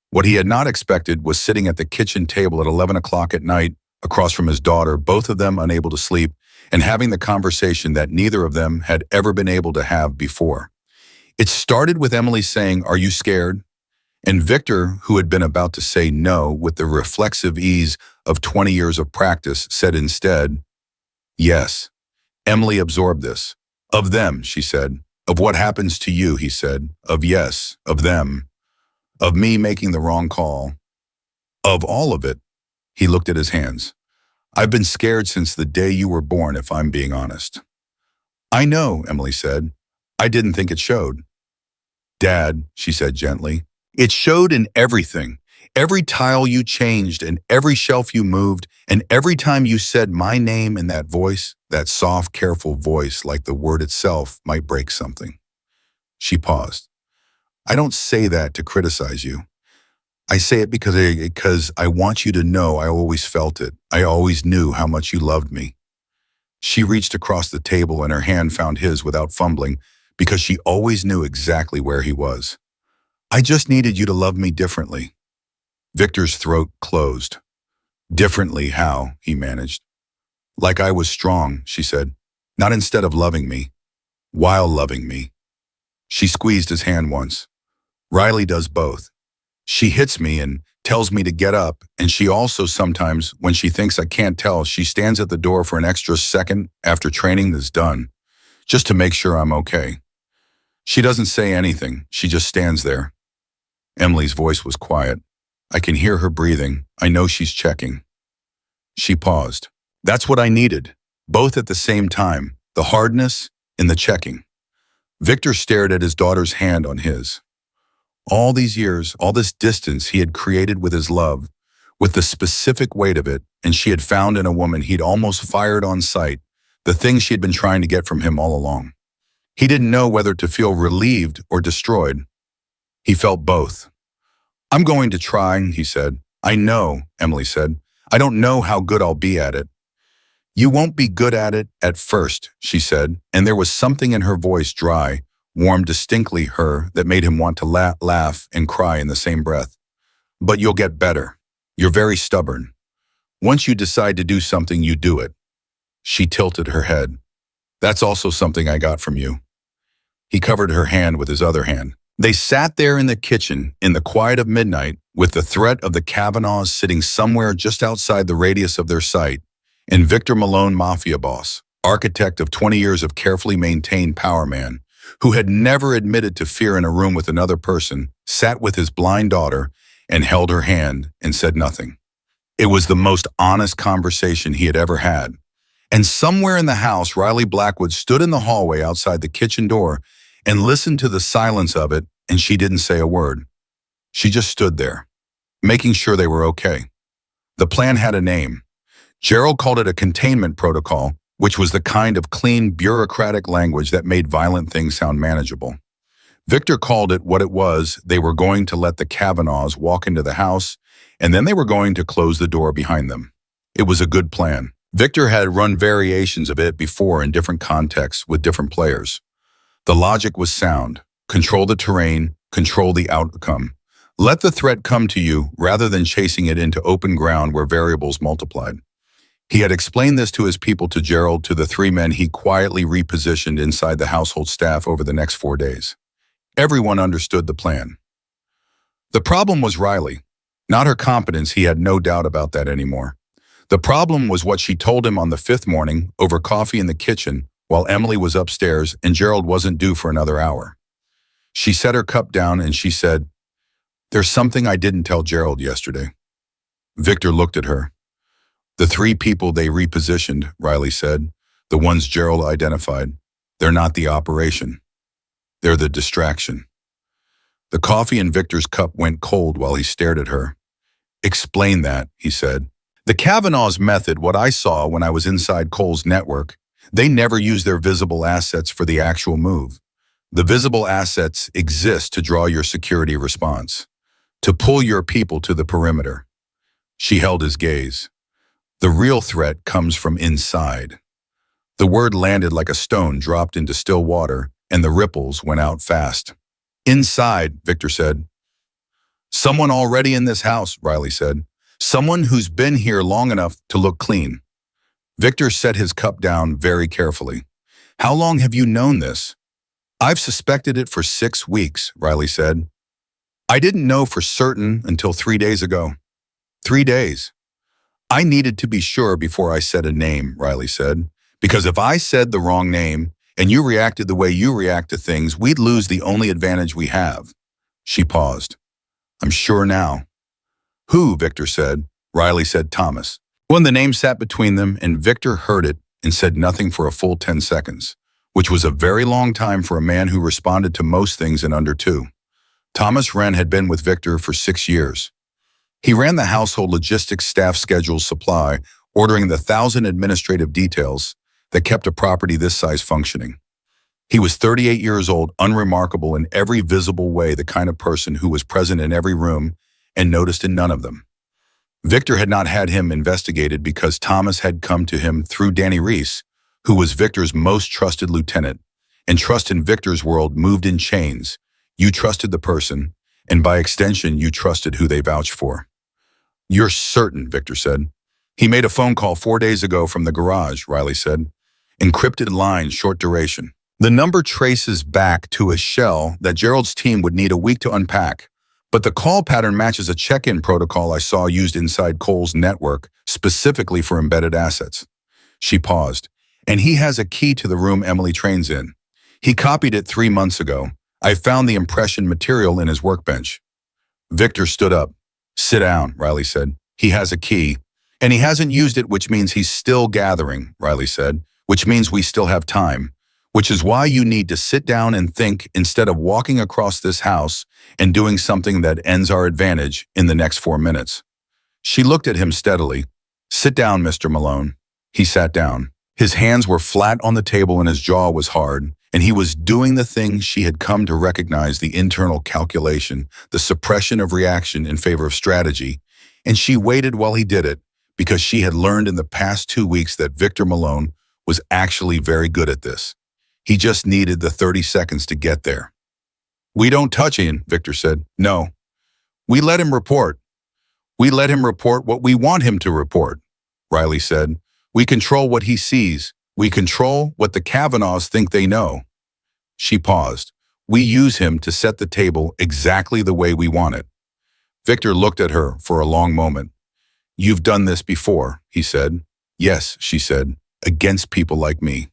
What he had not expected was sitting at the kitchen table at 11 o'clock at night, across from his daughter, both of them unable to sleep, and having the conversation that neither of them had ever been able to have before. It started with Emily saying, "Are you scared?" And Victor, who had been about to say no with the reflexive ease of 20 years of practice, said instead, "Yes." Emily absorbed this. "Of them," she said. "Of what happens to you," he said. "Of yes, of them. Of me making the wrong call. Of all of it." He looked at his hands. "I've been scared since the day you were born, if I'm being honest." "I know," Emily said. "I didn't think it showed." "Dad," she said gently, "it showed in everything. Every tile you changed and every shelf you moved and every time you said my name in that voice, that soft, careful voice like the word itself might break something." She paused. "I don't say that to criticize you. I say it because I want you to know I always felt it. I always knew how much you loved me." She reached across the table and her hand found his without fumbling because she always knew exactly where he was. "I just needed you to love me differently." Victor's throat closed. "Differently how?" he managed. "Like I was strong," she said. "Not instead of loving me, while loving me." She squeezed his hand once. "Riley does both. She hits me and tells me to get up, and she also sometimes, when she thinks I can't tell, she stands at the door for an extra second after training is done, just to make sure I'm okay. She doesn't say anything, she just stands there." Emily's voice was quiet. "I can hear her breathing. I know she's checking." She paused. That's what I needed, both at the same time, the hardness and the checking. Victor stared at his daughter's hand on his. All these years, all this distance he had created with his love, with the specific weight of it, and she had found in a woman he'd almost fired on sight, the thing she had been trying to get from him all along. He didn't know whether to feel relieved or destroyed. He felt both. I'm going to try, he said. I know, Emily said. I don't know how good I'll be at it. You won't be good at it at first, she said, and there was something in her voice, dry, warm, distinctly her, that made him want to laugh and cry in the same breath. But you'll get better. You're very stubborn. Once you decide to do something, you do it. She tilted her head. That's also something I got from you. He covered her hand with his other hand. They sat there in the kitchen, in the quiet of midnight, with the threat of the Kavanaughs sitting somewhere just outside the radius of their sight, and Victor Malone, Mafia Boss, architect of 20 years of carefully maintained power man, who had never admitted to fear in a room with another person, sat with his blind daughter and held her hand and said nothing. It was the most honest conversation he had ever had. And somewhere in the house, Riley Blackwood stood in the hallway outside the kitchen door and listened to the silence of it, and she didn't say a word. She just stood there, making sure they were okay. The plan had a name. Gerald called it a containment protocol, which was the kind of clean, bureaucratic language that made violent things sound manageable. Victor called it what it was. They were going to let the Kavanaughs walk into the house, and then they were going to close the door behind them. It was a good plan. Victor had run variations of it before in different contexts with different players. The logic was sound. Control the terrain, control the outcome. Let the threat come to you rather than chasing it into open ground where variables multiplied. He had explained this to his people, to Gerald, to the 3 men he quietly repositioned inside the household staff over the next 4 days. Everyone understood the plan. The problem was Riley. Not her competence, he had no doubt about that anymore. The problem was what she told him on the 5th morning over coffee in the kitchen while Emily was upstairs and Gerald wasn't due for another hour. She set her cup down and she said, "There's something I didn't tell Gerald yesterday." Victor looked at her. "The 3 people they repositioned," Riley said, "the ones Gerald identified, they're not the operation. They're the distraction." The coffee in Victor's cup went cold while he stared at her. "Explain that," he said. "The Kavanaugh's method, what I saw when I was inside Cole's network, they never use their visible assets for the actual move. The visible assets exist to draw your security response, to pull your people to the perimeter." She held his gaze. "The real threat comes from inside." The word landed like a stone dropped into still water, and the ripples went out fast. "Inside," Victor said. "Someone already in this house," Riley said. "Someone who's been here long enough to look clean." Victor set his cup down very carefully. "How long have you known this?" "I've suspected it for 6 weeks," Riley said. "I didn't know for certain until 3 days ago." 3 days. "I needed to be sure before I said a name," Riley said, "because if I said the wrong name and you reacted the way you react to things, we'd lose the only advantage we have." She paused. "I'm sure now." "Who?" Victor said. Riley said Thomas. When the name sat between them, and Victor heard it and said nothing for a full 10 seconds, which was a very long time for a man who responded to most things in under 2. Thomas Wren had been with Victor for 6 years. He ran the household logistics, staff schedules, supply, ordering the 1,000 administrative details that kept a property this size functioning. He was 38 years old, unremarkable in every visible way, the kind of person who was present in every room and noticed in none of them. Victor had not had him investigated because Thomas had come to him through Danny Reese, who was Victor's most trusted lieutenant, and trust in Victor's world moved in chains. You trusted the person, and by extension, you trusted who they vouched for. "You're certain," Victor said. "He made a phone call 4 days ago from the garage," Riley said. "Encrypted line, short duration. The number traces back to a shell that Gerald's team would need a week to unpack. But the call pattern matches a check-in protocol I saw used inside Cole's network, specifically for embedded assets." She paused. "And he has a key to the room Emily trains in. He copied it 3 months ago. I found the impression material in his workbench." Victor stood up. "Sit down," Riley said. "He has a key. And he hasn't used it, which means he's still gathering, Riley said, which means we still have time, which is why you need to sit down and think instead of walking across this house and doing something that ends our advantage in the next 4 minutes. She looked at him steadily. Sit down, Mr. Malone. He sat down. His hands were flat on the table and his jaw was hard, and he was doing the thing she had come to recognize: the internal calculation, the suppression of reaction in favor of strategy. And she waited while he did it, because she had learned in the past 2 weeks that Victor Malone was actually very good at this. He just needed the 30 seconds to get there. We don't touch Ian, Victor said. No. We let him report. We let him report what we want him to report, Riley said. We control what he sees. We control what the Kavanaughs think they know. She paused. We use him to set the table exactly the way we want it. Victor looked at her for a long moment. You've done this before, he said. Yes, she said, against people like me.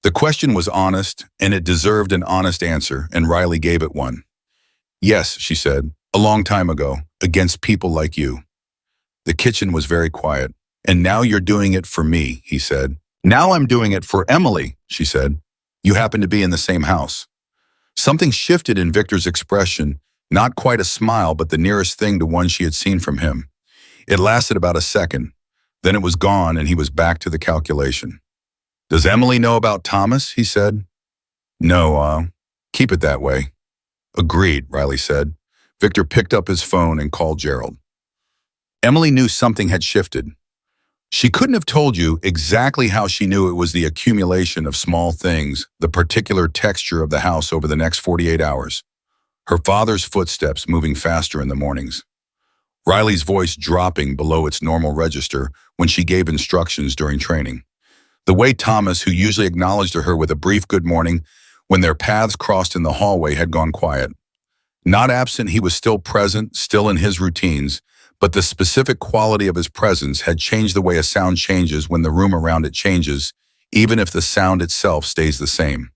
The question was honest, and it deserved an honest answer, and Riley gave it one. Yes, she said, a long time ago, against people like you. The kitchen was very quiet. And now you're doing it for me, he said. Now I'm doing it for Emily, she said. You happen to be in the same house. Something shifted in Victor's expression, not quite a smile, but the nearest thing to one she had seen from him. It lasted about a second. Then it was gone, and he was back to the calculation. Does Emily know about Thomas? He said. No, keep it that way. Agreed, Riley said. Victor picked up his phone and called Gerald. Emily knew something had shifted. She couldn't have told you exactly how she knew it was the accumulation of small things, the particular texture of the house over the next 48 hours. Her father's footsteps moving faster in the mornings. Riley's voice dropping below its normal register when she gave instructions during training. The way Thomas, who usually acknowledged her with a brief good morning when their paths crossed in the hallway, had gone quiet. Not absent, he was still present, still in his routines, but the specific quality of his presence had changed the way a sound changes when the room around it changes, even if the sound itself stays the same.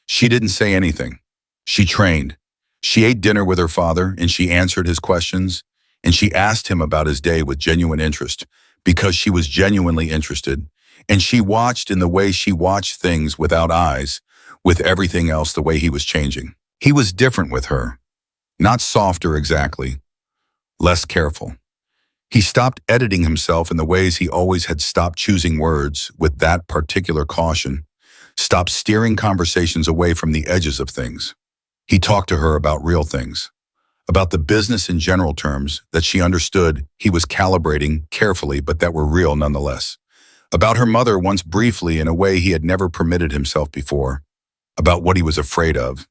She didn't say anything. She trained. She ate dinner with her father, and she answered his questions, and she asked him about his day with genuine interest, because she was genuinely interested, and she watched in the way she watched things without eyes, with everything else the way he was changing. He was different with her. Not softer exactly. Less careful. He stopped editing himself in the ways he always had stopped choosing words with that particular caution, stopped steering conversations away from the edges of things. He talked to her about real things, about the business in general terms that she understood he was calibrating carefully but that were real nonetheless, about her mother once briefly in a way he had never permitted himself before, about what he was afraid of,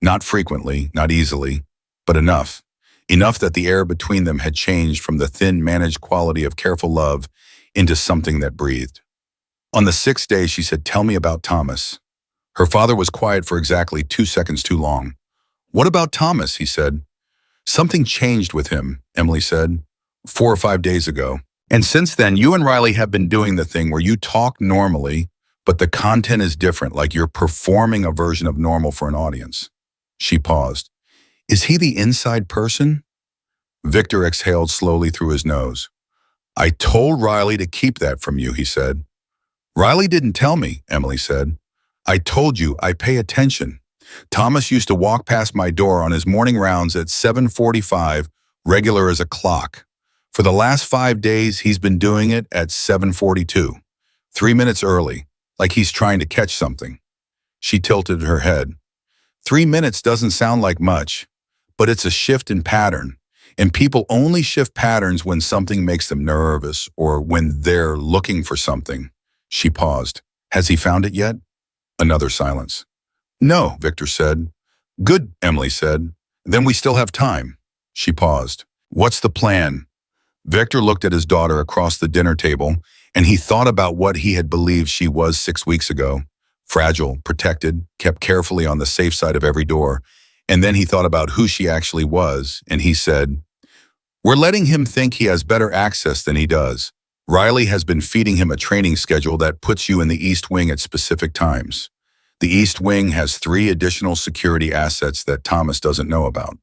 not frequently, not easily, but enough. Enough that the air between them had changed from the thin, managed quality of careful love into something that breathed. On the 6th day, she said, "Tell me about Thomas." Her father was quiet for exactly 2 seconds too long. "What about Thomas?" he said. "Something changed with him," Emily said, 4 or 5 days ago. "And since then, you and Riley have been doing the thing where you talk normally, but the content is different, like you're performing a version of normal for an audience." She paused. "Is he the inside person?" Victor exhaled slowly through his nose. "I told Riley to keep that from you," he said. "Riley didn't tell me," Emily said. "I told you I pay attention. Thomas used to walk past my door on his morning rounds at 7:45, regular as a clock. For the last 5 days, he's been doing it at 7:42, 3 minutes early, like he's trying to catch something." She tilted her head. 3 minutes doesn't sound like much, but it's a shift in pattern. And people only shift patterns when something makes them nervous or when they're looking for something. She paused. "Has he found it yet?" Another silence. "No," Victor said. "Good," Emily said. "Then we still have time." She paused. "What's the plan?" Victor looked at his daughter across the dinner table, and he thought about what he had believed she was 6 weeks ago. Fragile, protected, kept carefully on the safe side of every door. And then he thought about who she actually was, and he said, "We're letting him think he has better access than he does. Riley has been feeding him a training schedule that puts you in the East Wing at specific times. The East Wing has 3 additional security assets that Thomas doesn't know about.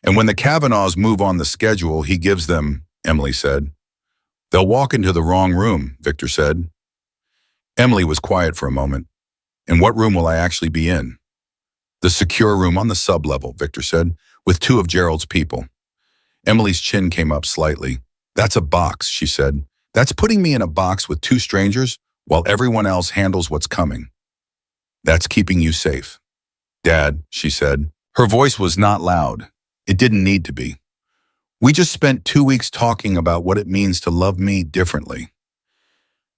And when the Kavanaughs move on the schedule, he gives them," Emily said. They'll walk into the wrong room, Victor said. Emily was quiet for a moment. And what room will I actually be in? The secure room on the sub-level, Victor said, with two of Gerald's people. Emily's chin came up slightly. That's a box, she said. That's putting me in a box with two strangers while everyone else handles what's coming. That's keeping you safe. Dad, she said. Her voice was not loud. It didn't need to be. We just spent 2 weeks talking about what it means to love me differently.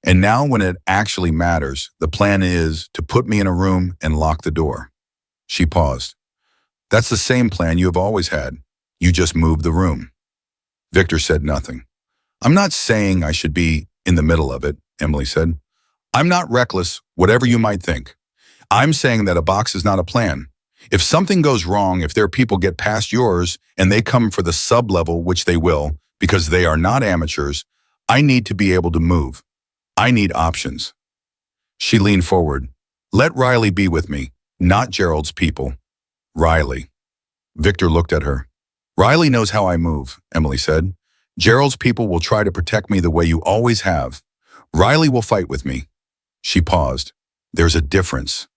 And now when it actually matters, the plan is to put me in a room and lock the door. She paused. That's the same plan you have always had. You just moved the room. Victor said nothing. I'm not saying I should be in the middle of it, Emily said. I'm not reckless, whatever you might think. I'm saying that a box is not a plan. If something goes wrong, if their people get past yours and they come for the sub-level, which they will, because they are not amateurs, I need to be able to move. I need options. She leaned forward. Let Riley be with me, not Gerald's people. Riley. Victor looked at her. Riley knows how I move, Emily said. Gerald's people will try to protect me the way you always have. Riley will fight with me. She paused. There's a difference.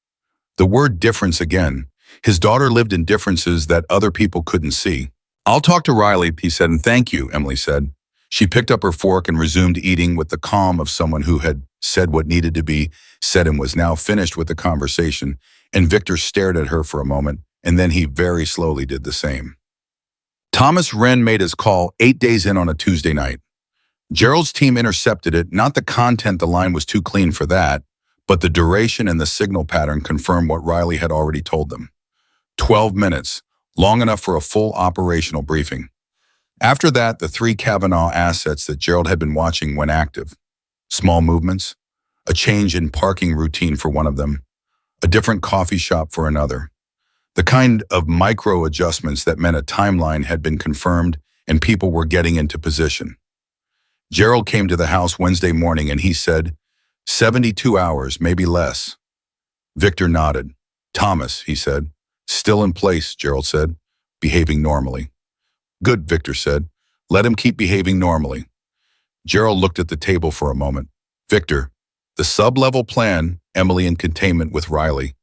The word difference again. His daughter lived in differences that other people couldn't see. I'll talk to Riley, he said, and thank you, Emily said. She picked up her fork and resumed eating with the calm of someone who had said what needed to be said and was now finished with the conversation, and Victor stared at her for a moment, and then he very slowly did the same. Thomas Wren made his call 8 days in on a Tuesday night. Gerald's team intercepted it, not the content, the line was too clean for that, but the duration and the signal pattern confirmed what Riley had already told them. 12 minutes, long enough for a full operational briefing. After that, the 3 Kavanaugh assets that Gerald had been watching went active. Small movements, a change in parking routine for one of them, a different coffee shop for another. The kind of micro adjustments that meant a timeline had been confirmed and people were getting into position. Gerald came to the house Wednesday morning and he said, 72 hours, maybe less. Victor nodded. Thomas, he said. Still in place, Gerald said, behaving normally. Good, Victor said. Let him keep behaving normally. Gerald looked at the table for a moment. Victor, the sub-level plan, Emily in containment with Riley,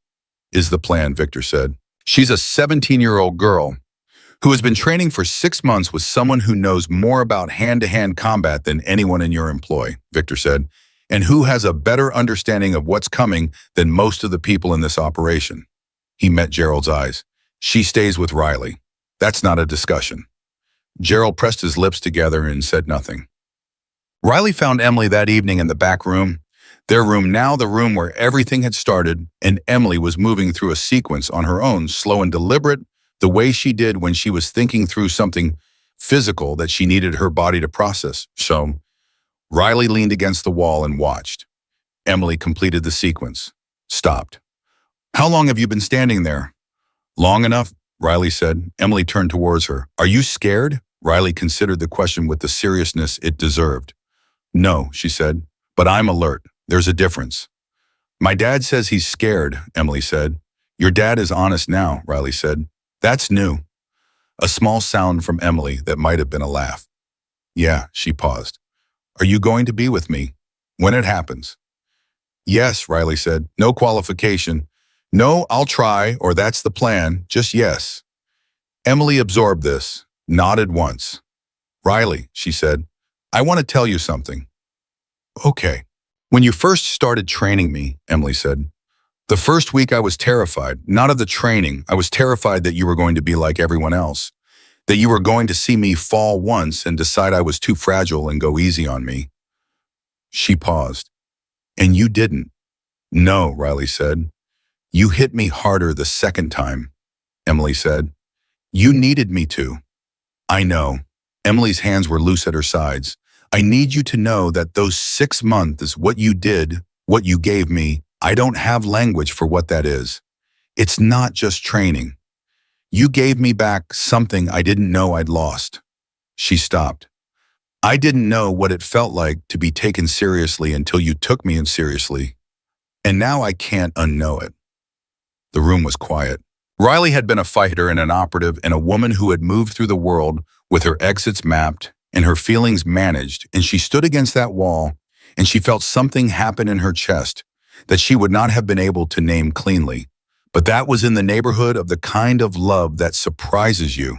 is the plan, Victor said. She's a 17-year-old girl who has been training for 6 months with someone who knows more about hand-to-hand combat than anyone in your employ, Victor said, and who has a better understanding of what's coming than most of the people in this operation. He met Gerald's eyes. She stays with Riley. That's not a discussion. Gerald pressed his lips together and said nothing. Riley found Emily that evening in the back room, their room now, the room where everything had started, and Emily was moving through a sequence on her own, slow and deliberate, the way she did when she was thinking through something physical that she needed her body to process. So, Riley leaned against the wall and watched. Emily completed the sequence. Stopped. How long have you been standing there? Long enough, Riley said. Emily turned towards her. Are you scared? Riley considered the question with the seriousness it deserved. No, she said, but I'm alert. There's a difference. My dad says he's scared, Emily said. Your dad is honest now, Riley said. That's new. A small sound from Emily that might have been a laugh. Yeah, she paused. Are you going to be with me when it happens? Yes, Riley said. No qualification. No, I'll try, or that's the plan. Just yes. Emily absorbed this, nodded once. Riley, she said, I want to tell you something. Okay. When you first started training me, Emily said, the first week I was terrified, not of the training. I was terrified that you were going to be like everyone else, that you were going to see me fall once and decide I was too fragile and go easy on me. She paused. And you didn't. No, Riley said. You hit me harder the second time, Emily said. You needed me to. I know. Emily's hands were loose at her sides. I need you to know that those 6 months is what you did, what you gave me. I don't have language for what that is. It's not just training. You gave me back something I didn't know I'd lost. She stopped. I didn't know what it felt like to be taken seriously until you took me in seriously. And now I can't unknow it. The room was quiet. Riley had been a fighter and an operative and a woman who had moved through the world with her exits mapped and her feelings managed, and she stood against that wall, and she felt something happen in her chest that she would not have been able to name cleanly. But that was in the neighborhood of the kind of love that surprises you.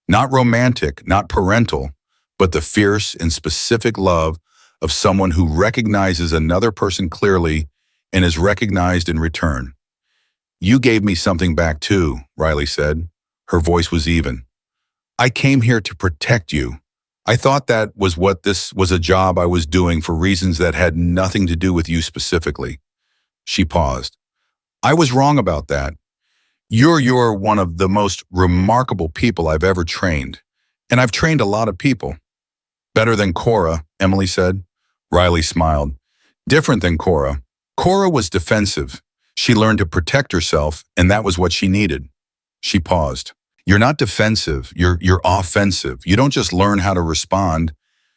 Not romantic, not parental, but the fierce and specific love of someone who recognizes another person clearly and is recognized in return. You gave me something back too, Riley said. Her voice was even. I came here to protect you. I thought that was what this was, a job I was doing for reasons that had nothing to do with you specifically. She paused. I was wrong about that. You're one of the most remarkable people I've ever trained. And I've trained a lot of people. Better than Cora, Emily said. Riley smiled. Different than Cora. Cora was defensive. She learned to protect herself, and that was what she needed. She paused. You're not defensive, you're offensive. You don't just learn how to respond,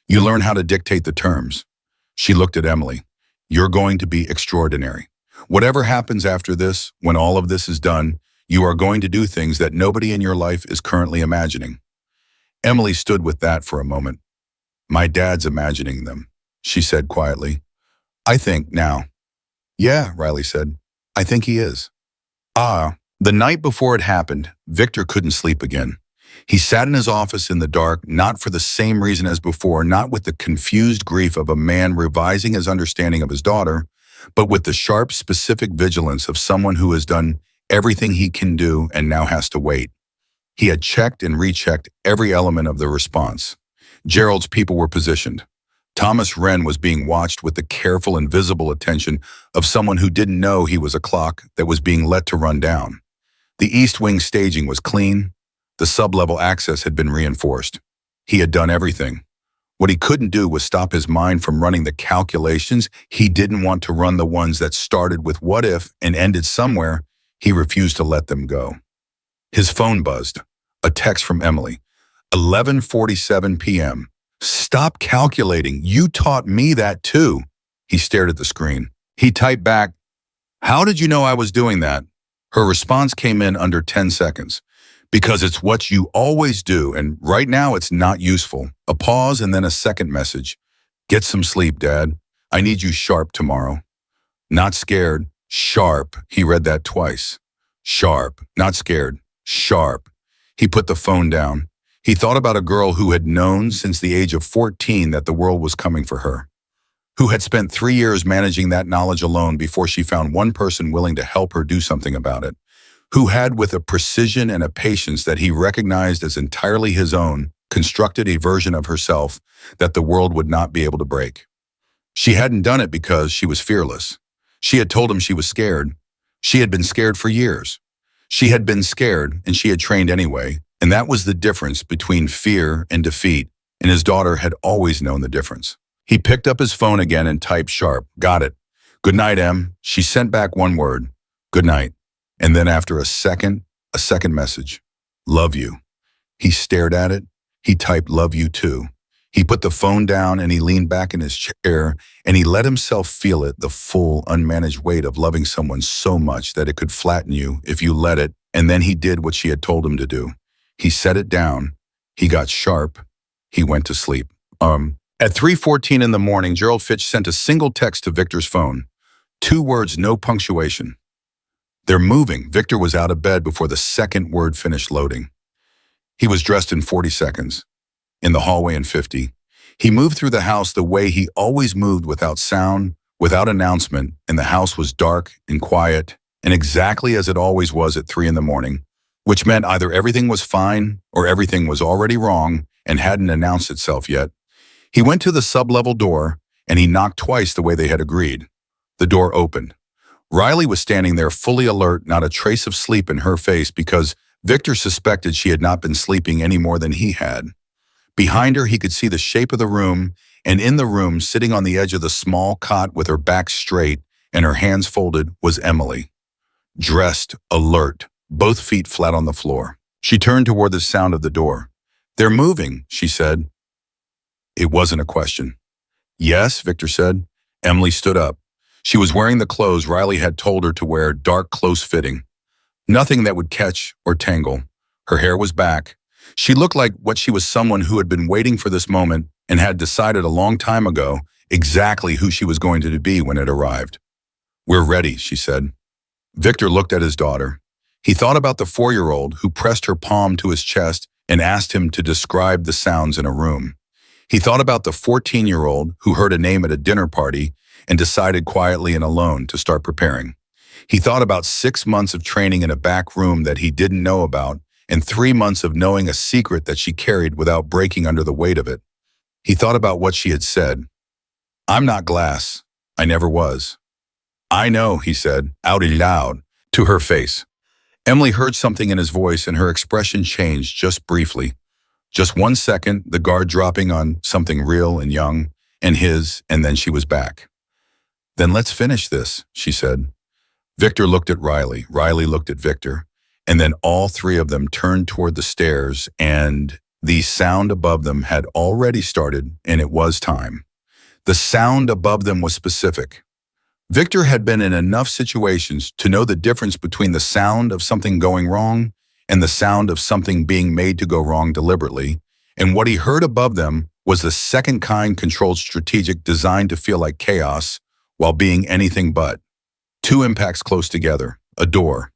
you learn how to dictate the terms. She looked at Emily. You're going to be extraordinary. Whatever happens after this, when all of this is done, you are going to do things that nobody in your life is currently imagining. Emily stood with that for a moment. My dad's imagining them, she said quietly. I think now. Yeah, Riley said. I think he is. The night before it happened, Victor couldn't sleep again. He sat in his office in the dark, not for the same reason as before, not with the confused grief of a man revising his understanding of his daughter, but with the sharp, specific vigilance of someone who has done everything he can do and now has to wait. He had checked and rechecked every element of the response. Gerald's people were positioned. Thomas Wren was being watched with the careful and visible attention of someone who didn't know he was a clock that was being let to run down. The East Wing staging was clean. The sub-level access had been reinforced. He had done everything. What he couldn't do was stop his mind from running the calculations. He didn't want to run the ones that started with what if and ended somewhere. He refused to let them go. His phone buzzed. A text from Emily. 11:47 p.m. Stop calculating. You taught me that too. He stared at the screen. He typed back, how did you know I was doing that? Her response came in under 10 seconds. Because it's what you always do, and right now it's not useful. A pause and then a second message. Get some sleep, Dad. I need you sharp tomorrow. Not scared, sharp. He read that twice. Sharp, not scared, sharp. He put the phone down. He thought about a girl who had known since the age of 14 that the world was coming for her, who had spent 3 years managing that knowledge alone before she found one person willing to help her do something about it, who had, with a precision and a patience that he recognized as entirely his own, constructed a version of herself that the world would not be able to break. She hadn't done it because she was fearless. She had told him she was scared. She had been scared for years. She had been scared, and she had trained anyway, and that was the difference between fear and defeat, and his daughter had always known the difference. He picked up his phone again and typed sharp. Got it. Good night, Em. She sent back one word. Good night. And then after a second message. Love you. He stared at it. He typed love you too. He put the phone down and he leaned back in his chair and he let himself feel it, the full, unmanaged weight of loving someone so much that it could flatten you if you let it. And then he did what she had told him to do. He set it down. He got sharp. He went to sleep. At 3:14 in the morning, Gerald Fitch sent a single text to Victor's phone. 2 words, no punctuation. They're moving. Victor was out of bed before the second word finished loading. He was dressed in 40 seconds. In the hallway in 50. He moved through the house the way he always moved, without sound, without announcement, and the house was dark and quiet, and exactly as it always was at 3 in the morning, which meant either everything was fine or everything was already wrong and hadn't announced itself yet. He went to the sub-level door and he knocked twice the way they had agreed. The door opened. Riley was standing there fully alert, not a trace of sleep in her face, because Victor suspected she had not been sleeping any more than he had. Behind her, he could see the shape of the room, and in the room, sitting on the edge of the small cot with her back straight and her hands folded, was Emily. Dressed, alert, both feet flat on the floor. She turned toward the sound of the door. They're moving, she said. It wasn't a question. Yes, Victor said. Emily stood up. She was wearing the clothes Riley had told her to wear, dark, close-fitting. Nothing that would catch or tangle. Her hair was back. She looked like what she was someone who had been waiting for this moment and had decided a long time ago exactly who she was going to be when it arrived. "We're ready," she said. Victor looked at his daughter. He thought about the 4-year-old who pressed her palm to his chest and asked him to describe the sounds in a room. He thought about the 14-year-old who heard a name at a dinner party and decided quietly and alone to start preparing. He thought about 6 months of training in a back room that he didn't know about and 3 months of knowing a secret that she carried without breaking under the weight of it. He thought about what she had said. "I'm not glass. I never was." "I know," he said, out loud, to her face. Emily heard something in his voice and her expression changed just briefly. Just 1 second, the guard dropping on something real and young, and then she was back. "Then let's finish this," she said. Victor looked at Riley. Riley looked at Victor. And then all three of them turned toward the stairs, and the sound above them had already started, and it was time. The sound above them was specific. Victor had been in enough situations to know the difference between the sound of something going wrong and the sound of something being made to go wrong deliberately, and what he heard above them was the second kind, controlled, strategic, designed to feel like chaos while being anything but. Two impacts close together, a door.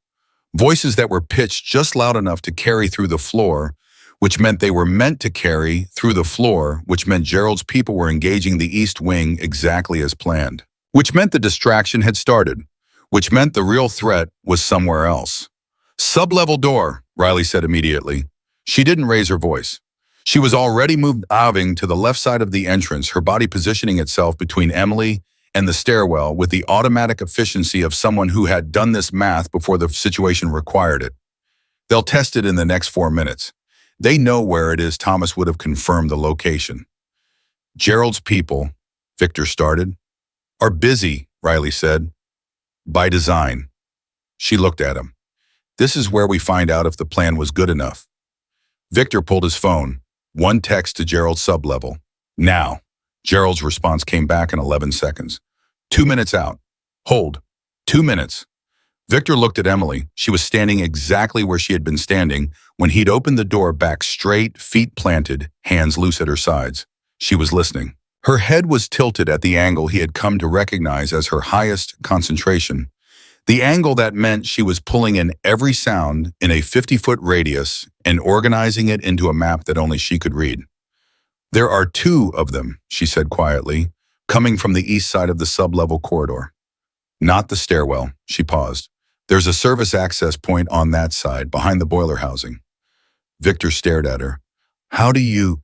Voices that were pitched just loud enough to carry through the floor, which meant they were meant to carry through the floor, which meant Gerald's people were engaging the East Wing exactly as planned. Which meant the distraction had started, which meant the real threat was somewhere else. "Sub-level door," Riley said immediately. She didn't raise her voice. She was already moving to the left side of the entrance, her body positioning itself between Emily and the stairwell with the automatic efficiency of someone who had done this math before the situation required it. They'll test it in the next 4 minutes. They know where it is. Thomas would have confirmed the location. "Gerald's people," Victor started. "Are busy," Riley said. "By design." She looked at him. "This is where we find out if the plan was good enough." Victor pulled his phone. One text to Gerald's sub-level. "Now." Gerald's response came back in 11 seconds. 2 minutes out. Hold. 2 minutes. Victor looked at Emily. She was standing exactly where she had been standing when he'd opened the door, back straight, feet planted, hands loose at her sides. She was listening. Her head was tilted at the angle he had come to recognize as her highest concentration. The angle that meant she was pulling in every sound in a 50-foot radius and organizing it into a map that only she could read. "There are 2 of them," she said quietly, "coming from the east side of the sub-level corridor." "Not the stairwell," she paused. "There's a service access point on that side, behind the boiler housing." Victor stared at her. "How do you—"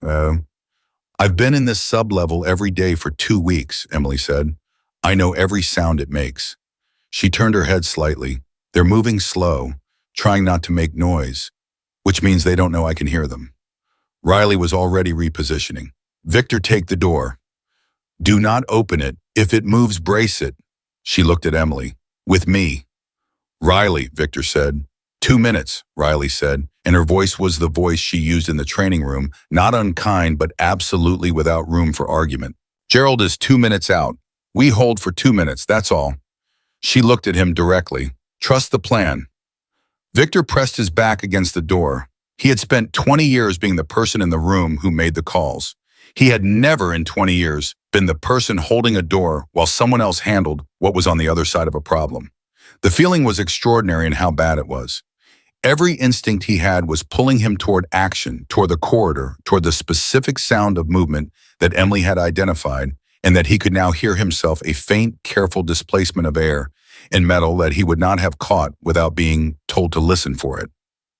"I've been in this sub-level every day for 2 weeks, Emily said. "I know every sound it makes." She turned her head slightly. "They're moving slow, trying not to make noise, which means they don't know I can hear them." Riley was already repositioning. "Victor, take the door. Do not open it. If it moves, brace it." She looked at Emily. "With me." "Riley," Victor said. 2 minutes, Riley said, and her voice was the voice she used in the training room, not unkind, but absolutely without room for argument. "Gerald is 2 minutes out. We hold for 2 minutes, that's all." She looked at him directly. "Trust the plan." Victor pressed his back against the door. He had spent 20 years being the person in the room who made the calls. He had never in 20 years been the person holding a door while someone else handled what was on the other side of a problem. The feeling was extraordinary in how bad it was. Every instinct he had was pulling him toward action, toward the corridor, toward the specific sound of movement that Emily had identified, and that he could now hear himself a faint, careful displacement of air and metal that he would not have caught without being told to listen for it.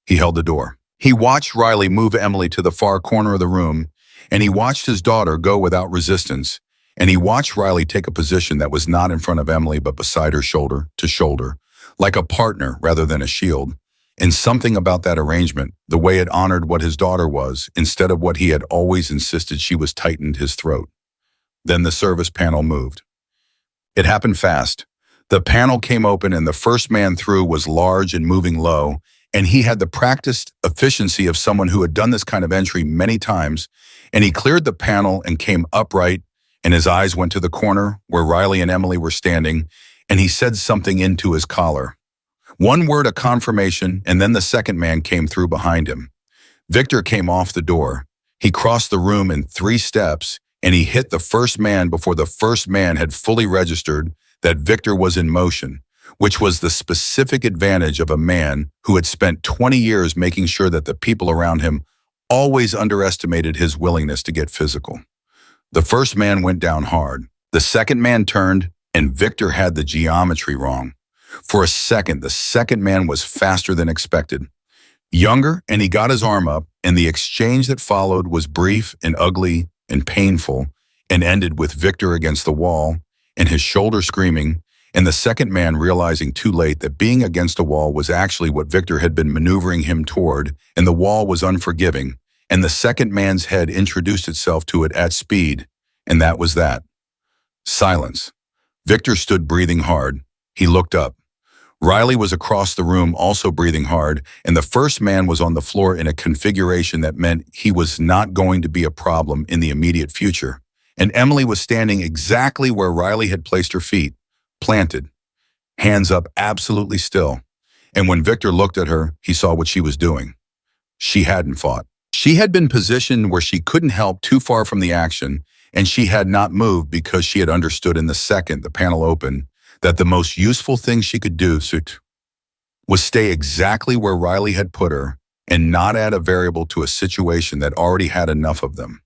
He held the door. He watched Riley move Emily to the far corner of the room, and he watched his daughter go without resistance, and he watched Riley take a position that was not in front of Emily but beside her, shoulder to shoulder, like a partner rather than a shield. And something about that arrangement, the way it honored what his daughter was, instead of what he had always insisted she was, tightened his throat. Then the service panel moved. It happened fast. The panel came open and the first man through was large and moving low, and he had the practiced efficiency of someone who had done this kind of entry many times, and he cleared the panel and came upright, and his eyes went to the corner where Riley and Emily were standing, and he said something into his collar. One word of confirmation, and then the second man came through behind him. Victor came off the door. He crossed the room in 3 steps, and he hit the first man before the first man had fully registered that Victor was in motion, which was the specific advantage of a man who had spent 20 years making sure that the people around him always underestimated his willingness to get physical. The first man went down hard. The second man turned, and Victor had the geometry wrong. For a second, the second man was faster than expected. Younger, and he got his arm up, and the exchange that followed was brief and ugly and painful, and ended with Victor against the wall, and his shoulder screaming, and the second man realizing too late that being against a wall was actually what Victor had been maneuvering him toward, and the wall was unforgiving, and the second man's head introduced itself to it at speed, and that was that. Silence. Victor stood breathing hard. He looked up. Riley was across the room also breathing hard, and the first man was on the floor in a configuration that meant he was not going to be a problem in the immediate future. And Emily was standing exactly where Riley had placed her feet, planted, hands up absolutely still. And when Victor looked at her, he saw what she was doing. She hadn't fought. She had been positioned where she couldn't help too far from the action, and she had not moved because she had understood in the second the panel opened that the most useful thing she could do was stay exactly where Riley had put her and not add a variable to a situation that already had enough of them.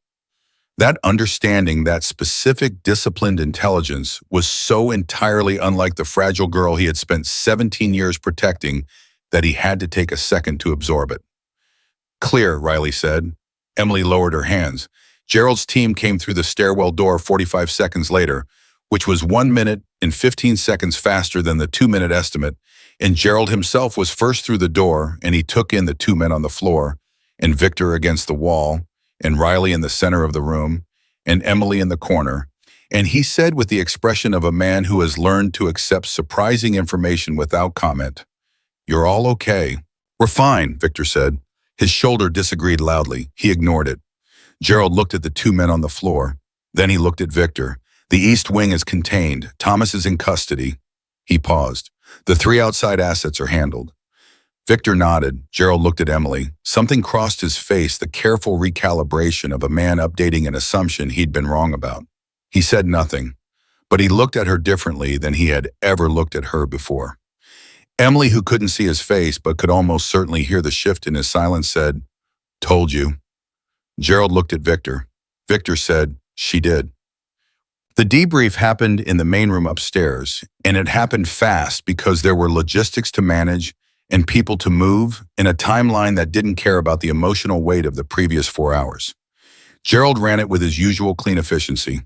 That understanding, that specific disciplined intelligence, was so entirely unlike the fragile girl he had spent 17 years protecting that he had to take a second to absorb it. "Clear," Riley said. Emily lowered her hands. Gerald's team came through the stairwell door 45 seconds later, which was 1 minute and 15 seconds faster than the 2-minute estimate, and Gerald himself was first through the door, and he took in the 2 men on the floor, and Victor against the wall, and Riley in the center of the room, and Emily in the corner, and he said with the expression of a man who has learned to accept surprising information without comment, "You're all okay." "We're fine," Victor said. His shoulder disagreed loudly. He ignored it. Gerald looked at the 2 men on the floor. Then he looked at Victor. "The East Wing is contained. Thomas is in custody." He paused. "The 3 outside assets are handled." Victor nodded. Gerald looked at Emily. Something crossed his face, the careful recalibration of a man updating an assumption he'd been wrong about. He said nothing, but he looked at her differently than he had ever looked at her before. Emily, who couldn't see his face but could almost certainly hear the shift in his silence, said, "Told you." Gerald looked at Victor. Victor said, "She did." The debrief happened in the main room upstairs, and it happened fast because there were logistics to manage and people to move in a timeline that didn't care about the emotional weight of the previous 4 hours. Gerald ran it with his usual clean efficiency.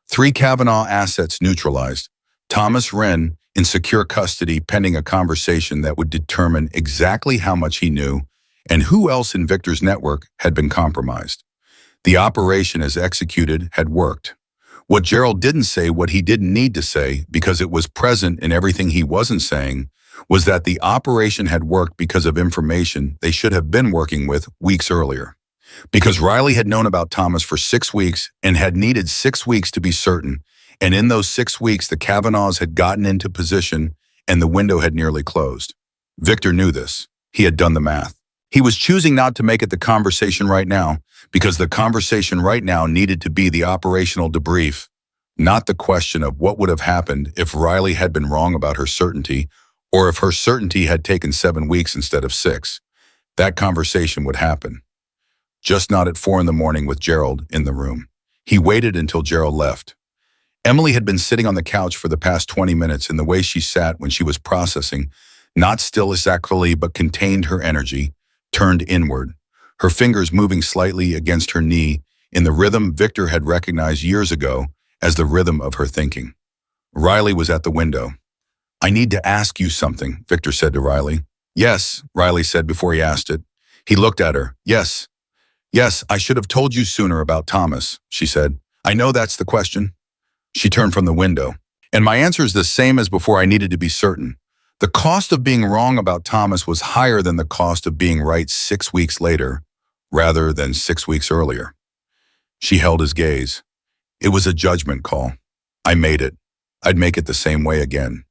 3 Kavanaugh assets neutralized. Thomas Wren in secure custody pending a conversation that would determine exactly how much he knew and who else in Victor's network had been compromised. The operation as executed had worked. What Gerald didn't say, what he didn't need to say, because it was present in everything he wasn't saying, was that the operation had worked because of information they should have been working with weeks earlier. Because Riley had known about Thomas for 6 weeks and had needed 6 weeks to be certain, and in those 6 weeks the Kavanaughs had gotten into position and the window had nearly closed. Victor knew this. He had done the math. He was choosing not to make it the conversation right now, because the conversation right now needed to be the operational debrief, not the question of what would have happened if Riley had been wrong about her certainty, or if her certainty had taken 7 weeks instead of 6. That conversation would happen. Just not at 4 in the morning with Gerald in the room. He waited until Gerald left. Emily had been sitting on the couch for the past 20 minutes, and the way she sat when she was processing, not still exactly but contained her energy, turned inward, her fingers moving slightly against her knee in the rhythm Victor had recognized years ago as the rhythm of her thinking. Riley was at the window. "I need to ask you something," Victor said to Riley. "Yes," Riley said before he asked it. He looked at her. Yes, I should have told you sooner about Thomas," she said. "I know that's the question." She turned from the window. "And my answer is the same as before. I needed to be certain. The cost of being wrong about Thomas was higher than the cost of being right 6 weeks later, rather than 6 weeks earlier." She held his gaze. "It was a judgment call. I made it. I'd make it the same way again."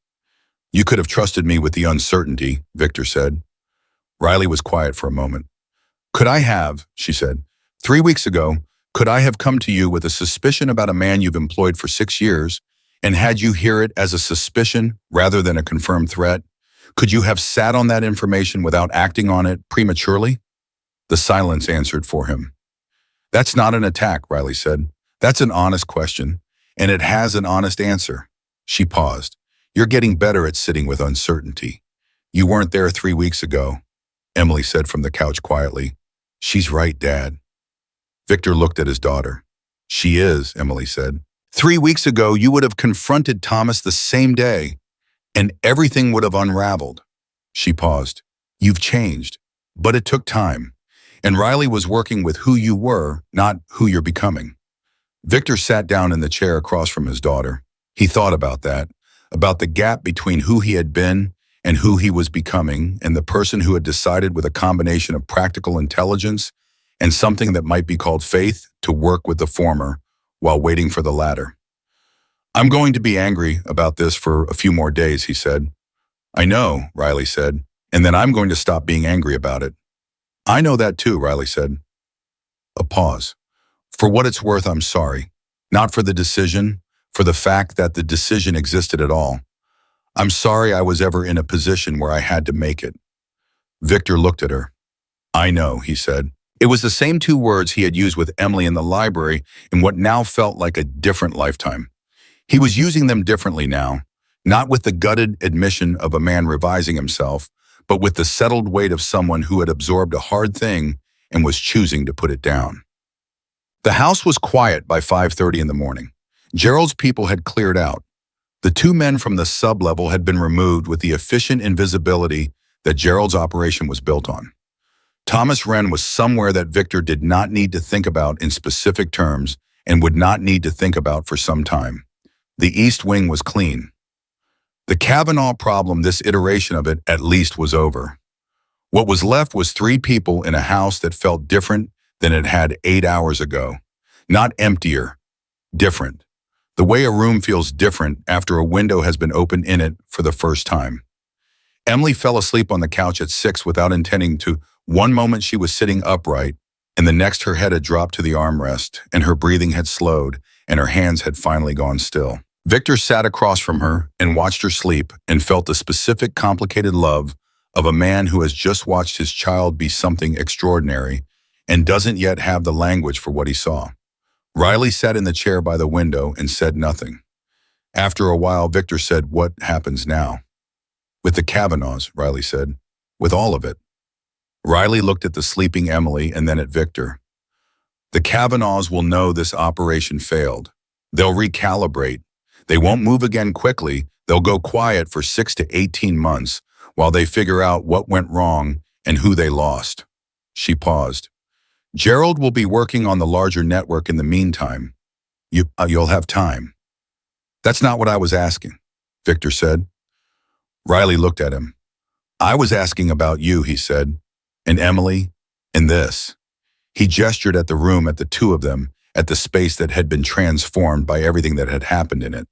"You could have trusted me with the uncertainty," Victor said. Riley was quiet for a moment. Could I have, she said, 3 weeks ago, could I have come to you with a suspicion about a man you've employed for 6 years and had you hear it as a suspicion rather than a confirmed threat? Could you have sat on that information without acting on it prematurely? The silence answered for him. That's not an attack, Riley said. That's an honest question, and it has an honest answer. She paused. You're getting better at sitting with uncertainty. You weren't there 3 weeks ago, Emily said from the couch quietly. She's right, Dad. Victor looked at his daughter. She is, Emily said. 3 weeks ago, you would have confronted Thomas the same day, and everything would have unraveled. She paused. You've changed, but it took time. And Riley was working with who you were, not who you're becoming. Victor sat down in the chair across from his daughter. He thought about that, about the gap between who he had been and who he was becoming, and the person who had decided with a combination of practical intelligence and something that might be called faith to work with the former while waiting for the latter. I'm going to be angry about this for a few more days, he said. I know, Riley said, and then I'm going to stop being angry about it. I know that too, Riley said. A pause. For what it's worth, I'm sorry. Not for the decision, for the fact that the decision existed at all. I'm sorry I was ever in a position where I had to make it. Victor looked at her. I know, he said. It was the same 2 words he had used with Emily in the library in what now felt like a different lifetime. He was using them differently now, not with the gutted admission of a man revising himself, but with the settled weight of someone who had absorbed a hard thing and was choosing to put it down. The house was quiet by 5:30 in the morning. Gerald's people had cleared out. The 2 men from the sub-level had been removed with the efficient invisibility that Gerald's operation was built on. Thomas Wren was somewhere that Victor did not need to think about in specific terms and would not need to think about for some time. The East Wing was clean. The Kavanaugh problem, this iteration of it, at least was over. What was left was 3 people in a house that felt different than it had 8 hours ago. Not emptier, different. The way a room feels different after a window has been opened in it for the first time. Emily fell asleep on the couch at 6 without intending to. One moment she was sitting upright, and the next her head had dropped to the armrest, and her breathing had slowed, and her hands had finally gone still. Victor sat across from her and watched her sleep and felt the specific, complicated love of a man who has just watched his child be something extraordinary and doesn't yet have the language for what he saw. Riley sat in the chair by the window and said nothing. After a while, Victor said, What happens now? With the Kavanaughs, Riley said. With all of it. Riley looked at the sleeping Emily and then at Victor. The Kavanaughs will know this operation failed. They'll recalibrate. They won't move again quickly. They'll go quiet for 6 to 18 months while they figure out what went wrong and who they lost. She paused. Gerald will be working on the larger network in the meantime. You'll have time. That's not what I was asking, Victor said. Riley looked at him. I was asking about you, he said, and Emily, and this. He gestured at the room, at the 2 of them, at the space that had been transformed by everything that had happened in it.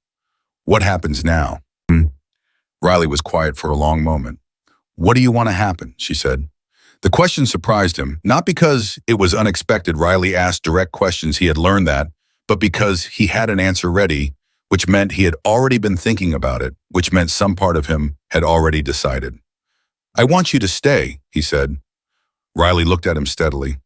What happens now? Riley was quiet for a long moment. What do you want to happen? She said. The question surprised him, not because it was unexpected Riley asked direct questions, he had learned that, but because he had an answer ready, which meant he had already been thinking about it, which meant some part of him had already decided. I want you to stay, he said. Riley looked at him steadily.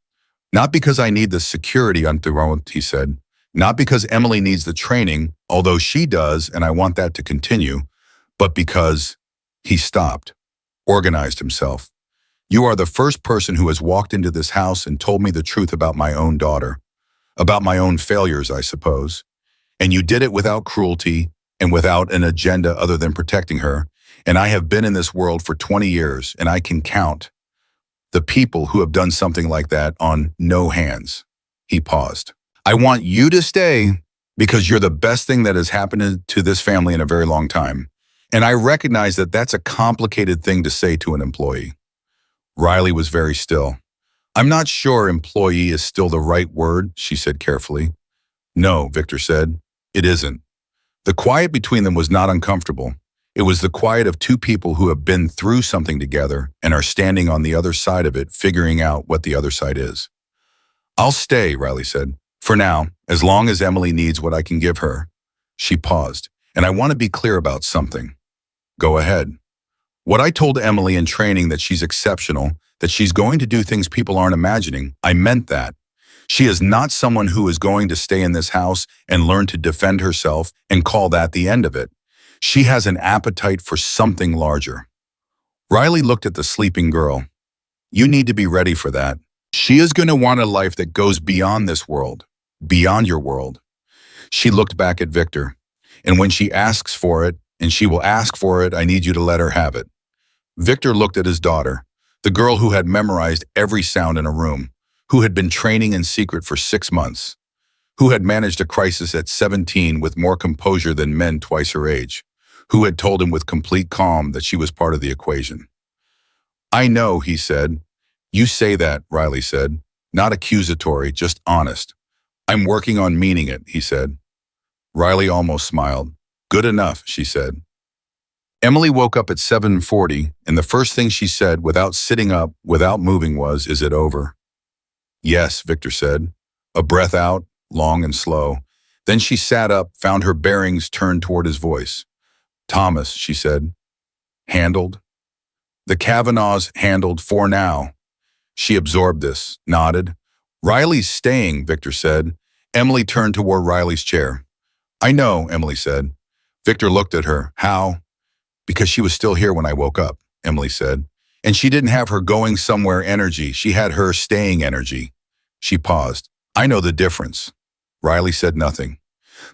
Not because I need the security on the road, he said. Not because Emily needs the training, although she does, and I want that to continue, but because he stopped, organized himself. You are the first person who has walked into this house and told me the truth about my own daughter, about my own failures, I suppose. And you did it without cruelty and without an agenda other than protecting her. And I have been in this world for 20 years, and I can count the people who have done something like that on no hands. He paused. I want you to stay because you're the best thing that has happened to this family in a very long time. And I recognize that that's a complicated thing to say to an employee. Riley was very still. I'm not sure employee is still the right word, she said carefully. No, Victor said, it isn't. The quiet between them was not uncomfortable. It was the quiet of two people who have been through something together and are standing on the other side of it, figuring out what the other side is. I'll stay, Riley said. For now, as long as Emily needs what I can give her. She paused. And I want to be clear about something. Go ahead. What I told Emily in training, that she's exceptional, that she's going to do things people aren't imagining, I meant that. She is not someone who is going to stay in this house and learn to defend herself and call that the end of it. She has an appetite for something larger. Riley looked at the sleeping girl. You need to be ready for that. She is going to want a life that goes beyond this world, beyond your world. She looked back at Victor. And when she asks for it, and she will ask for it, I need you to let her have it. Victor looked at his daughter, the girl who had memorized every sound in a room, who had been training in secret for 6 months, who had managed a crisis at 17 with more composure than men twice her age, who had told him with complete calm that she was part of the equation. I know, he said. You say that, Riley said. Not accusatory, just honest. I'm working on meaning it, he said. Riley almost smiled. Good enough, she said. Emily woke up at 7:40, and the first thing she said, without sitting up, without moving, was, "Is it over?" Yes, Victor said. A breath out, long and slow. Then she sat up, found her bearings, turned toward his voice. Thomas, she said. Handled? The Kavanaughs handled for now. She absorbed this, nodded. Riley's staying, Victor said. Emily turned toward Riley's chair. I know, Emily said. Victor looked at her. How? Because she was still here when I woke up, Emily said. And she didn't have her going somewhere energy. She had her staying energy. She paused. I know the difference. Riley said nothing,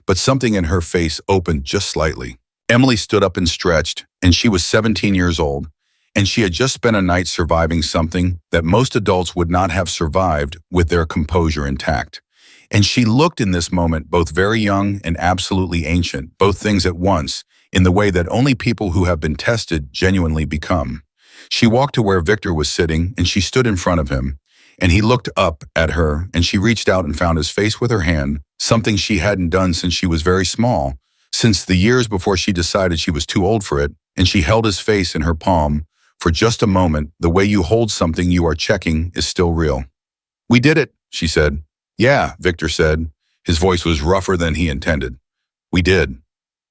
but something in her face opened just slightly. Emily stood up and stretched, and she was 17 years old, and she had just spent a night surviving something that most adults would not have survived with their composure intact. And she looked in this moment both very young and absolutely ancient, both things at once, in the way that only people who have been tested genuinely become. She walked to where Victor was sitting, and she stood in front of him, and he looked up at her, and she reached out and found his face with her hand, something she hadn't done since she was very small, since the years before she decided she was too old for it, and she held his face in her palm. For just a moment, the way you hold something you are checking is still real. We did it, she said. Yeah, Victor said. His voice was rougher than he intended. We did.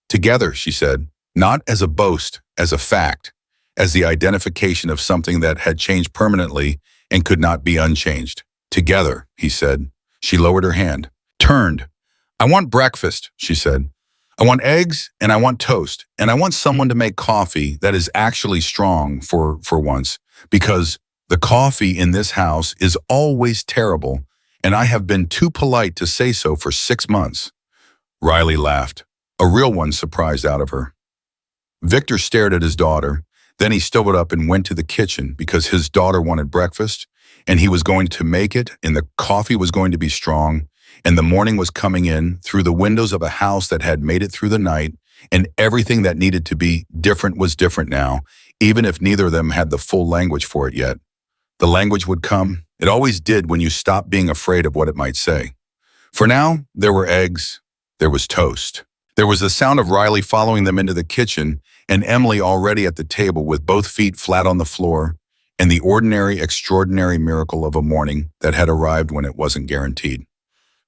Together, she said, not as a boast, as a fact, as the identification of something that had changed permanently and could not be unchanged. Together, he said. She lowered her hand, turned. I want breakfast, she said. I want eggs and I want toast, and I want someone to make coffee that is actually strong for once, because the coffee in this house is always terrible, and I have been too polite to say so for 6 months. Riley laughed, a real one surprised out of her. Victor stared at his daughter. Then he stood up and went to the kitchen because his daughter wanted breakfast, and he was going to make it, and the coffee was going to be strong, and the morning was coming in through the windows of a house that had made it through the night, and everything that needed to be different was different now, even if neither of them had the full language for it yet. The language would come. It always did when you stopped being afraid of what it might say. For now, there were eggs. There was toast. There was the sound of Riley following them into the kitchen, and Emily already at the table with both feet flat on the floor, and the ordinary, extraordinary miracle of a morning that had arrived when it wasn't guaranteed.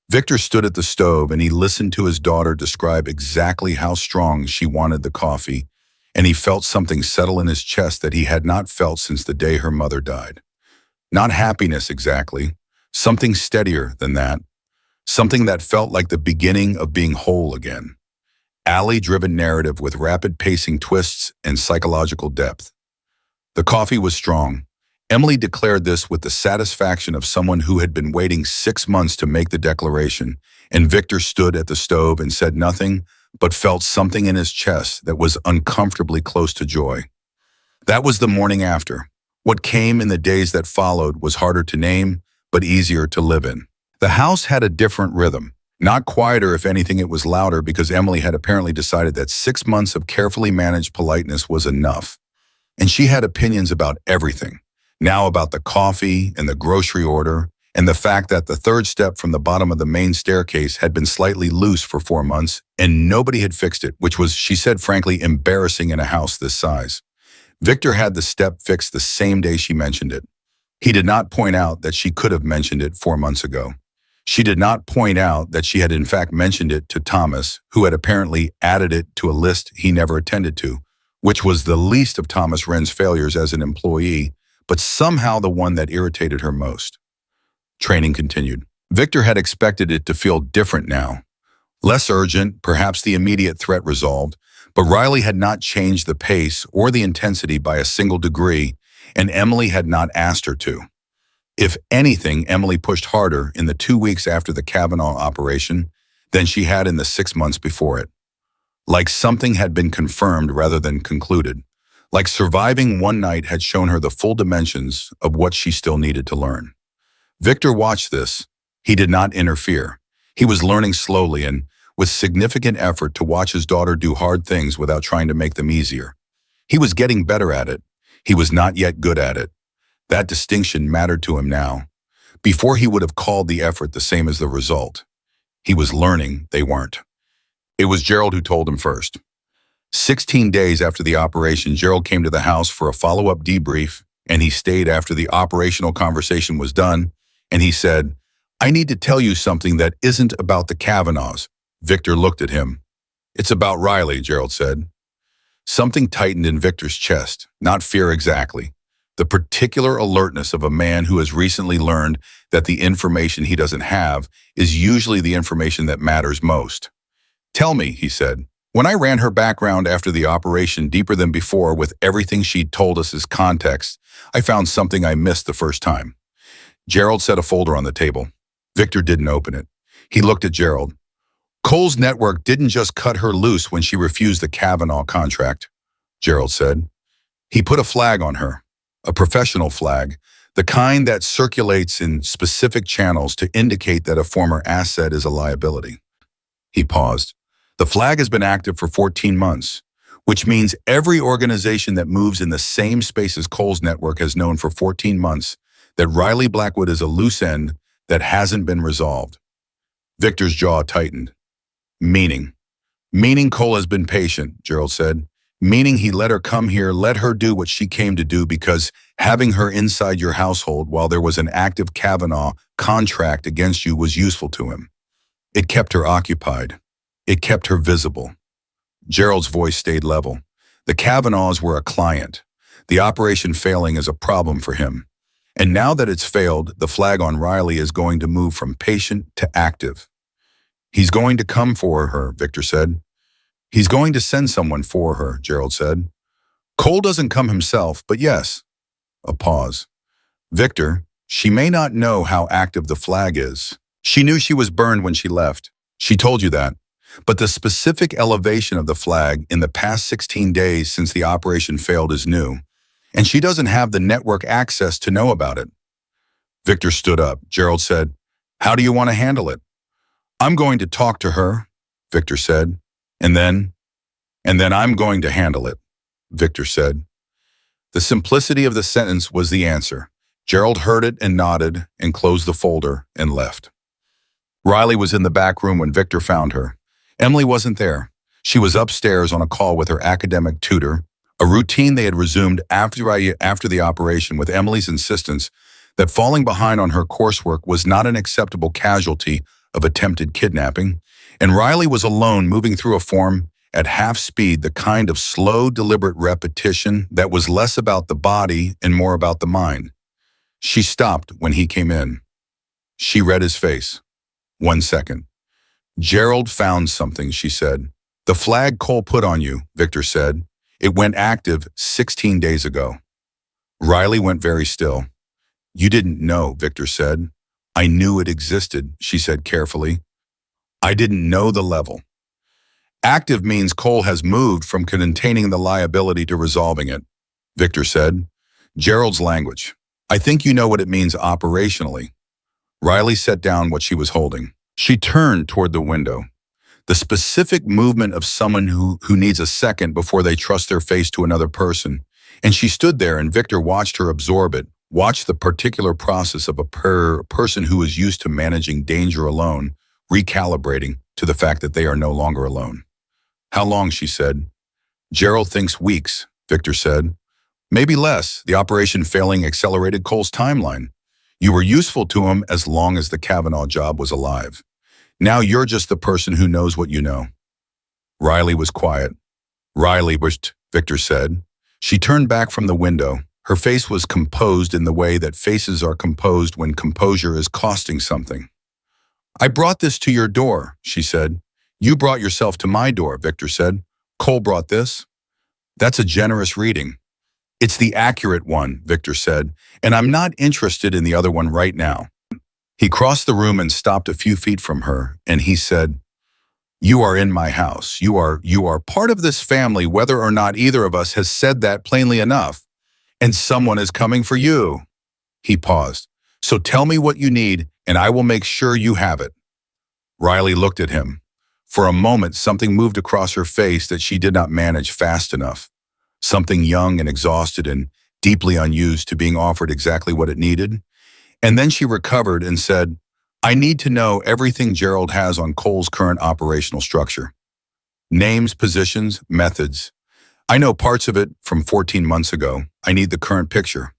Victor stood at the stove, and he listened to his daughter describe exactly how strong she wanted the coffee, and he felt something settle in his chest that he had not felt since the day her mother died. Not happiness exactly, something steadier than that, something that felt like the beginning of being whole again. Alley-driven narrative with rapid pacing twists and psychological depth. The coffee was strong. Emily declared this with the satisfaction of someone who had been waiting 6 months to make the declaration, and Victor stood at the stove and said nothing, but felt something in his chest that was uncomfortably close to joy. That was the morning after. What came in the days that followed was harder to name, but easier to live in. The house had a different rhythm. Not quieter, if anything, it was louder because Emily had apparently decided that 6 months of carefully managed politeness was enough. And she had opinions about everything. Now about the coffee and the grocery order, and the fact that the third step from the bottom of the main staircase had been slightly loose for 4 months, and nobody had fixed it, which was, she said frankly, embarrassing in a house this size. Victor had the step fixed the same day she mentioned it. He did not point out that she could have mentioned it 4 months ago. She did not point out that she had in fact mentioned it to Thomas, who had apparently added it to a list he never attended to, which was the least of Thomas Wren's failures as an employee, but somehow the one that irritated her most. Training continued. Victor had expected it to feel different now. Less urgent, perhaps the immediate threat resolved, but Riley had not changed the pace or the intensity by a single degree, and Emily had not asked her to. If anything, Emily pushed harder in the 2 weeks after the Kavanaugh operation than she had in the 6 months before it. Like something had been confirmed rather than concluded. Like surviving one night had shown her the full dimensions of what she still needed to learn. Victor watched this. He did not interfere. He was learning slowly and with significant effort to watch his daughter do hard things without trying to make them easier. He was getting better at it. He was not yet good at it. That distinction mattered to him now. Before, he would have called the effort the same as the result. He was learning, they weren't. It was Gerald who told him first. 16 days after the operation, Gerald came to the house for a follow-up debrief, and he stayed after the operational conversation was done, and he said, "I need to tell you something that isn't about the Kavanaughs." Victor looked at him. "It's about Riley," Gerald said. Something tightened in Victor's chest, not fear exactly. The particular alertness of a man who has recently learned that the information he doesn't have is usually the information that matters most. "Tell me," he said. "When I ran her background after the operation deeper than before with everything she'd told us as context, I found something I missed the first time." Gerald set a folder on the table. Victor didn't open it. He looked at Gerald. "Cole's network didn't just cut her loose when she refused the Kavanaugh contract," Gerald said. "He put a flag on her, a professional flag, the kind that circulates in specific channels to indicate that a former asset is a liability." He paused. "The flag has been active for 14 months, which means every organization that moves in the same space as Cole's network has known for 14 months that Riley Blackwood is a loose end that hasn't been resolved." Victor's jaw tightened. Meaning Cole has been patient," Gerald said. "Meaning he let her come here, let her do what she came to do because having her inside your household while there was an active Kavanaugh contract against you was useful to him. It kept her occupied. It kept her visible." Gerald's voice stayed level. The Kavanaughs were a client. The operation failing is a problem for him. And now that it's failed, the flag on Riley is going to move from patient to active. "He's going to come for her," Victor said. "He's going to send someone for her," Gerald said. "Cole doesn't come himself, but yes." A pause. "Victor, she may not know how active the flag is. She knew she was burned when she left. She told you that. But the specific elevation of the flag in the past 16 days since the operation failed is new, and she doesn't have the network access to know about it." Victor stood up. Gerald said, "How do you want to handle it?" "I'm going to talk to her," Victor said. And then I'm going to handle it," Victor said. The simplicity of the sentence was the answer. Gerald heard it and nodded and closed the folder and left. Riley was in the back room when Victor found her. Emily wasn't there. She was upstairs on a call with her academic tutor, a routine they had resumed after the operation with Emily's insistence that falling behind on her coursework was not an acceptable casualty of attempted kidnapping, and Riley was alone moving through a form at half speed, the kind of slow, deliberate repetition that was less about the body and more about the mind. She stopped when he came in. She read his face. 1 second. "Gerald found something," she said. "The flag Cole put on you," Victor said. "It went active 16 days ago." Riley went very still. "You didn't know," Victor said. "I knew it existed," she said carefully. "I didn't know the level." "Active means Cole has moved from containing the liability to resolving it," Victor said. Gerald's language. "I think you know what it means operationally." Riley set down what she was holding. She turned toward the window. The specific movement of someone who needs a second before they trust their face to another person. And she stood there and Victor watched her absorb it, Watch the particular process of a person who is used to managing danger alone, recalibrating to the fact that they are no longer alone. How long, she said. Gerald thinks weeks, Victor said. Maybe less. The operation failing accelerated Cole's timeline. You were useful to him as long as the Kavanaugh job was alive. Now you're just the person who knows what you know. Riley was quiet. Riley wished, Victor said. She turned back from the window. Her face was composed in the way that faces are composed when composure is costing something. I brought this to your door, she said. You brought yourself to my door, Victor said. Cole brought this. That's a generous reading. It's the accurate one, Victor said, and I'm not interested in the other one right now. He crossed the room and stopped a few feet from her, and he said, You are in my house. You are part of this family, whether or not either of us has said that plainly enough. And someone is coming for you. He paused. So tell me what you need, and I will make sure you have it. Riley looked at him. For a moment, something moved across her face that she did not manage fast enough. Something young and exhausted and deeply unused to being offered exactly what it needed. And then she recovered and said, I need to know everything Gerald has on Cole's current operational structure. Names, positions, methods. I know parts of it from 14 months ago. I need the current picture.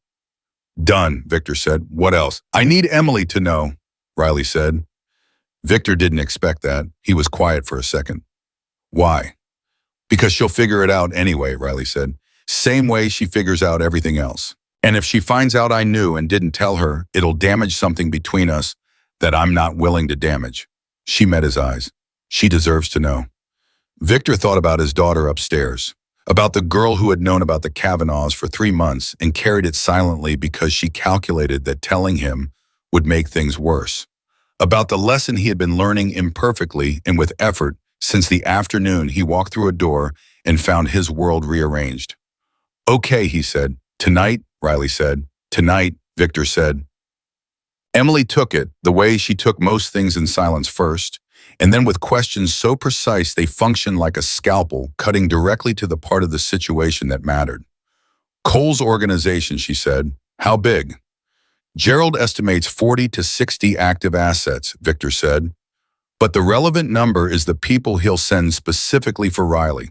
Done, Victor said. What else? I need Emily to know, Riley said. Victor didn't expect that. He was quiet for a second. Why? Because she'll figure it out anyway, Riley said. Same way she figures out everything else. And if she finds out I knew and didn't tell her, it'll damage something between us that I'm not willing to damage. She met his eyes. She deserves to know. Victor thought about his daughter upstairs, about the girl who had known about the Kavanaughs for 3 months and carried it silently because she calculated that telling him would make things worse, about the lesson he had been learning imperfectly and with effort since the afternoon he walked through a door and found his world rearranged. Okay, he said. Tonight, Riley said. Tonight, Victor said. Emily took it the way she took most things in silence first, and then with questions so precise they functioned like a scalpel cutting directly to the part of the situation that mattered. Cole's organization, she said. How big? Gerald estimates 40 to 60 active assets, Victor said. But the relevant number is the people he'll send specifically for Riley.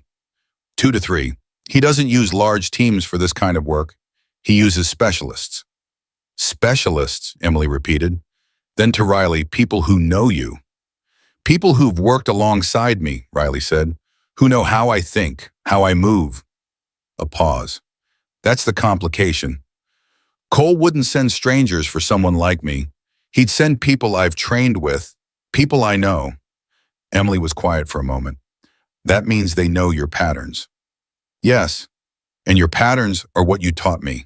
2 to 3. He doesn't use large teams for this kind of work. He uses specialists. Specialists, Emily repeated. Then to Riley, people who know you. People who've worked alongside me, Riley said, who know how I think, how I move. A pause. That's the complication. Cole wouldn't send strangers for someone like me. He'd send people I've trained with, people I know. Emily was quiet for a moment. That means they know your patterns. Yes, and your patterns are what you taught me.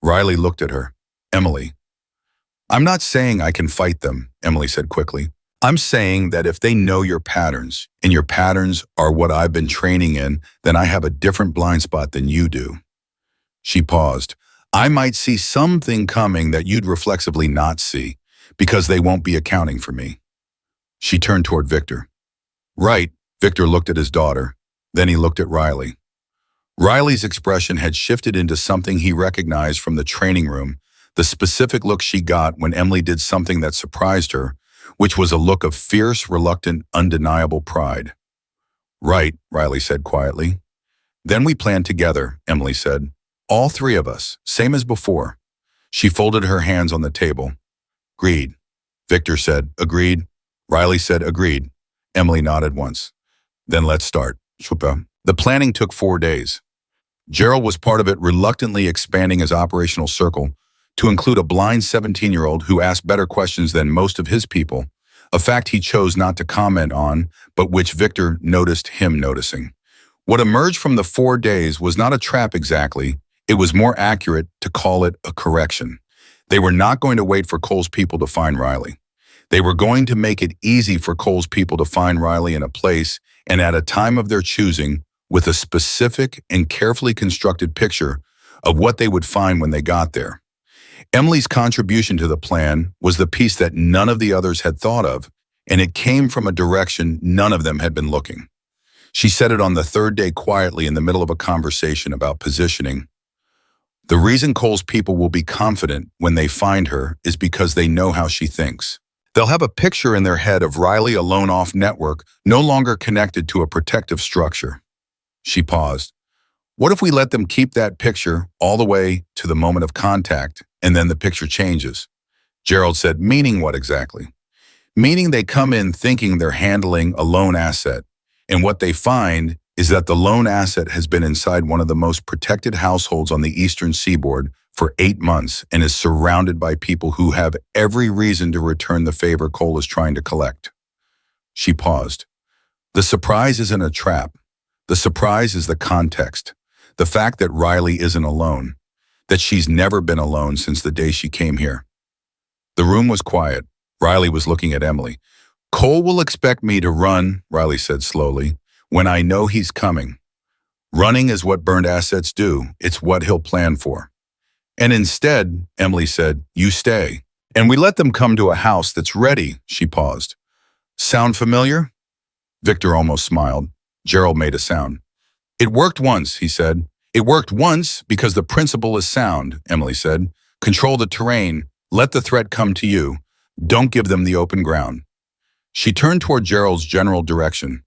Riley looked at her. Emily. I'm not saying I can fight them, Emily said quickly. I'm saying that if they know your patterns, and your patterns are what I've been training in, then I have a different blind spot than you do. She paused. I might see something coming that you'd reflexively not see, because they won't be accounting for me. She turned toward Victor. Right, Victor looked at his daughter. Then he looked at Riley. Riley's expression had shifted into something he recognized from the training room, the specific look she got when Emily did something that surprised her, which was a look of fierce, reluctant, undeniable pride. Right, Riley said quietly. Then we plan together, Emily said. All 3 of us, same as before. She folded her hands on the table. Agreed. Victor said, agreed. Riley said, agreed. Emily nodded once. Then let's start. The planning took 4 days. Gerald was part of it, reluctantly expanding his operational circle to include a blind 17-year-old who asked better questions than most of his people, a fact he chose not to comment on, but which Victor noticed him noticing. What emerged from the 4 days was not a trap exactly. It was more accurate to call it a correction. They were not going to wait for Cole's people to find Riley. They were going to make it easy for Cole's people to find Riley in a place and at a time of their choosing, with a specific and carefully constructed picture of what they would find when they got there. Emily's contribution to the plan was the piece that none of the others had thought of, and it came from a direction none of them had been looking. She said it on the 3rd day quietly in the middle of a conversation about positioning. The reason Cole's people will be confident when they find her is because they know how she thinks. They'll have a picture in their head of Riley alone off network, no longer connected to a protective structure. She paused. What if we let them keep that picture all the way to the moment of contact, and then the picture changes? Gerald said, meaning what exactly? Meaning they come in thinking they're handling a lone asset, and what they find is that the lone asset has been inside one of the most protected households on the eastern seaboard for 8 months and is surrounded by people who have every reason to return the favor Cole is trying to collect. She paused. The surprise isn't a trap. The surprise is the context. The fact that Riley isn't alone, that she's never been alone since the day she came here. The room was quiet. Riley was looking at Emily. Cole will expect me to run, Riley said slowly, when I know he's coming. Running is what burned assets do. It's what he'll plan for. And instead, Emily said, you stay. And we let them come to a house that's ready, she paused. Sound familiar? Victor almost smiled. Gerald made a sound. It worked once, he said. It worked once because the principle is sound, Emily said. Control the terrain. Let the threat come to you. Don't give them the open ground. She turned toward Gerald's general direction.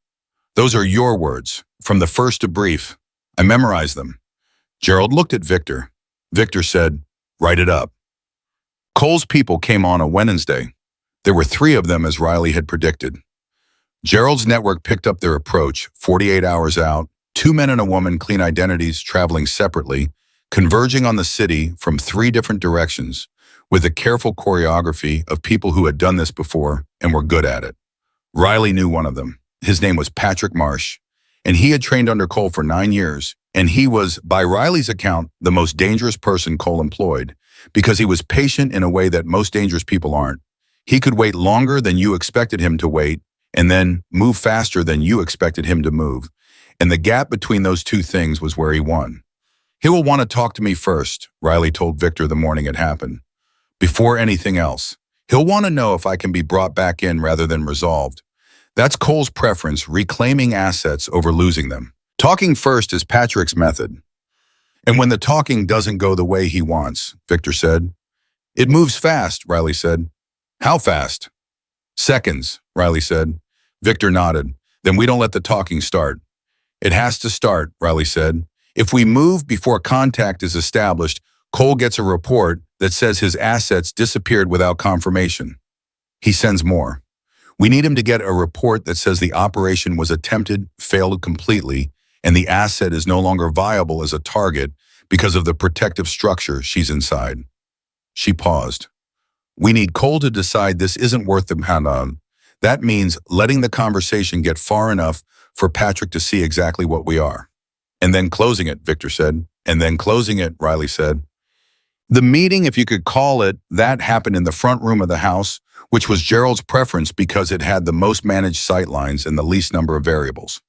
Those are your words, from the first debrief. I memorized them. Gerald looked at Victor. Victor said, write it up. Cole's people came on a Wednesday. There were 3 of them as Riley had predicted. Gerald's network picked up their approach, 48 hours out, 2 men and a woman, clean identities, traveling separately, converging on the city from 3 different directions, with a careful choreography of people who had done this before and were good at it. Riley knew one of them. His name was Patrick Marsh, and he had trained under Cole for 9 years, and he was, by Riley's account, the most dangerous person Cole employed, because he was patient in a way that most dangerous people aren't. He could wait longer than you expected him to wait, and then move faster than you expected him to move. And the gap between those 2 things was where he won. He will want to talk to me first, Riley told Victor the morning it happened. Before anything else. He'll want to know if I can be brought back in rather than resolved. That's Cole's preference, reclaiming assets over losing them. Talking first is Patrick's method. And when the talking doesn't go the way he wants, Victor said. It moves fast, Riley said. How fast? Seconds, Riley said. Victor nodded. Then we don't let the talking start. It has to start, Riley said. If we move before contact is established, Cole gets a report that says his assets disappeared without confirmation. He sends more. We need him to get a report that says the operation was attempted, failed completely, and the asset is no longer viable as a target because of the protective structure she's inside. She paused. We need Cole to decide this isn't worth the pound on. That means letting the conversation get far enough for Patrick to see exactly what we are. And then closing it, Victor said. And then closing it, Riley said. The meeting, if you could call it, that happened in the front room of the house, which was Gerald's preference because it had the most managed sightlines and the least number of variables.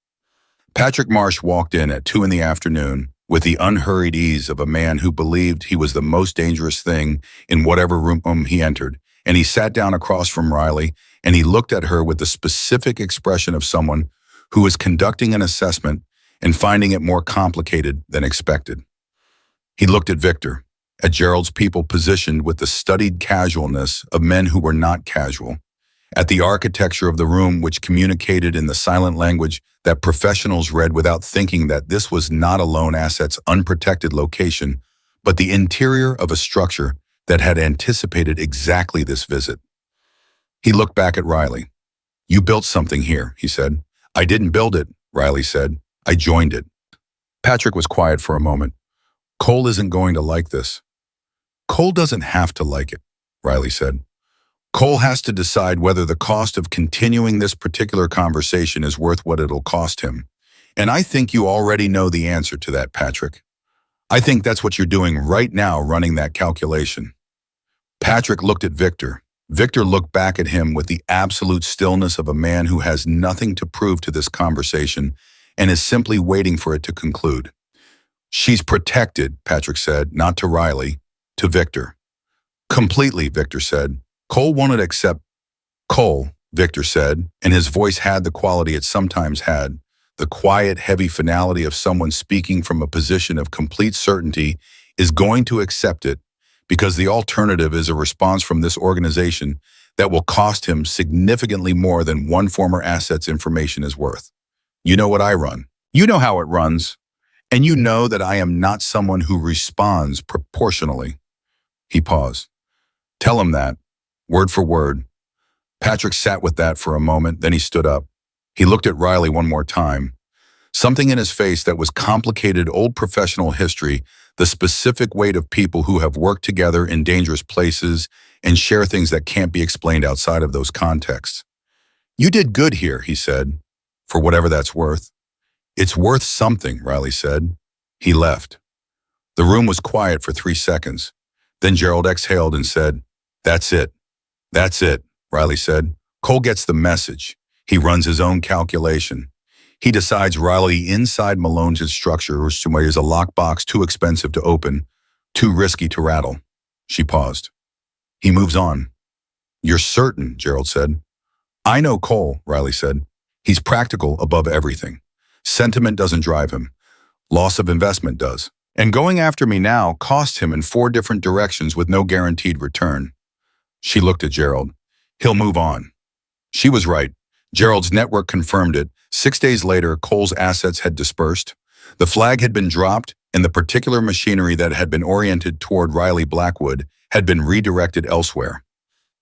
Patrick Marsh walked in at 2 in the afternoon with the unhurried ease of a man who believed he was the most dangerous thing in whatever room he entered, and he sat down across from Riley, and he looked at her with the specific expression of someone who was conducting an assessment and finding it more complicated than expected. He looked at Victor, at Gerald's people positioned with the studied casualness of men who were not casual, at the architecture of the room which communicated in the silent language that professionals read without thinking that this was not a lone asset's unprotected location, but the interior of a structure that had anticipated exactly this visit. He looked back at Riley. You built something here, he said. I didn't build it, Riley said. I joined it. Patrick was quiet for a moment. Cole isn't going to like this. Cole doesn't have to like it, Riley said. Cole has to decide whether the cost of continuing this particular conversation is worth what it'll cost him. And I think you already know the answer to that, Patrick. I think that's what you're doing right now, running that calculation. Patrick looked at Victor. Victor looked back at him with the absolute stillness of a man who has nothing to prove to this conversation and is simply waiting for it to conclude. She's protected, Patrick said, not to Riley, to Victor. Completely, Victor said. Cole won't accept. Cole, Victor said, and his voice had the quality it sometimes had, the quiet, heavy finality of someone speaking from a position of complete certainty, is going to accept it because the alternative is a response from this organization that will cost him significantly more than one former asset's information is worth. You know what I run. You know how it runs. And you know that I am not someone who responds proportionally. He paused. Tell him that, word for word. Patrick sat with that for a moment, then he stood up. He looked at Riley one more time. Something in his face that was complicated old professional history, the specific weight of people who have worked together in dangerous places and share things that can't be explained outside of those contexts. You did good here, he said, for whatever that's worth. It's worth something, Riley said. He left. The room was quiet for 3 seconds. Then Gerald exhaled and said, "That's it. That's it," Riley said. Cole gets the message. He runs his own calculation. He decides Riley inside Malone's structure is a lockbox too expensive to open, too risky to rattle. She paused. He moves on. "You're certain," Gerald said. "I know Cole," Riley said. "He's practical above everything. Sentiment doesn't drive him. Loss of investment does. And going after me now costs him in 4 different directions with no guaranteed return." She looked at Gerald. "He'll move on." She was right. Gerald's network confirmed it. 6 days later, Cole's assets had dispersed. The flag had been dropped, and the particular machinery that had been oriented toward Riley Blackwood had been redirected elsewhere.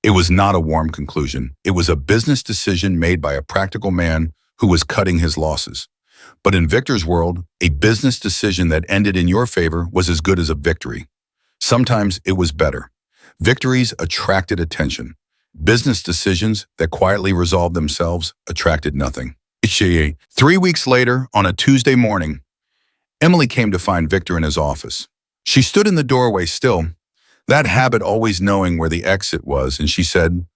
It was not a warm conclusion. It was a business decision made by a practical man who was cutting his losses. But in Victor's world, a business decision that ended in your favor was as good as a victory. Sometimes it was better. Victories attracted attention. Business decisions that quietly resolved themselves attracted nothing. 3 weeks later, on a Tuesday morning, Emily came to find Victor in his office. She stood in the doorway still, that habit always knowing where the exit was, and she said,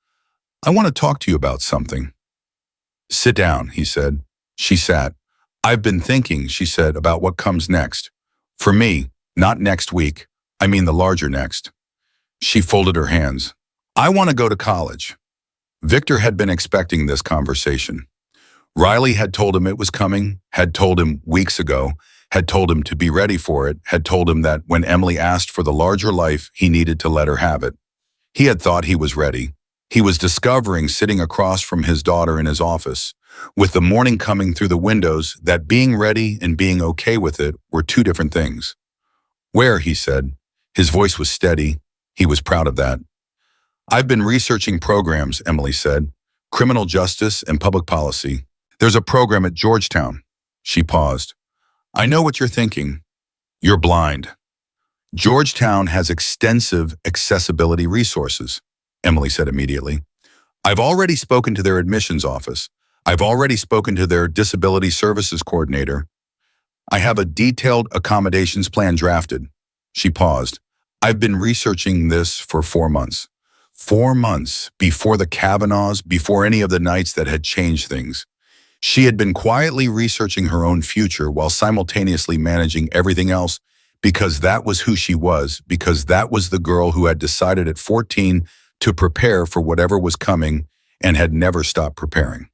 "I want to talk to you about something." "Sit down," he said. She sat. "I've been thinking," she said, "about what comes next. For me, not next week. I mean the larger next." She folded her hands. "I want to go to college." Victor had been expecting this conversation. Riley had told him it was coming, had told him weeks ago, had told him to be ready for it, had told him that when Emily asked for the larger life, he needed to let her have it. He had thought he was ready. He was discovering, sitting across from his daughter in his office, with the morning coming through the windows, that being ready and being okay with it were 2 different things. "Where?" he said. His voice was steady. He was proud of that. "I've been researching programs," Emily said. "Criminal justice and public policy. There's a program at Georgetown." She paused. "I know what you're thinking. You're blind." "Georgetown has extensive accessibility resources," Emily said immediately. "I've already spoken to their admissions office. I've already spoken to their disability services coordinator. I have a detailed accommodations plan drafted." She paused. "I've been researching this for 4 months. 4 months before the Kavanaughs, before any of the nights that had changed things. She had been quietly researching her own future while simultaneously managing everything else because that was who she was, because that was the girl who had decided at 14 to prepare for whatever was coming and had never stopped preparing.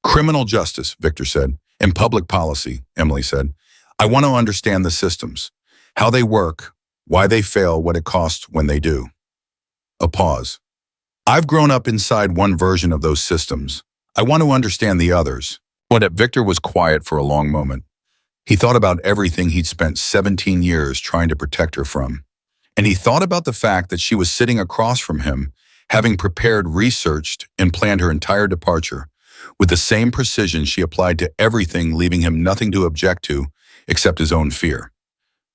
"Criminal justice," Victor said, "and public policy," Emily said. "I want to understand the systems, how they work, why they fail, what it costs when they do." A pause. "I've grown up inside one version of those systems. I want to understand the others." Victor was quiet for a long moment. He thought about everything he'd spent 17 years trying to protect her from. And he thought about the fact that she was sitting across from him, having prepared, researched, and planned her entire departure, with the same precision she applied to everything, leaving him nothing to object to except his own fear.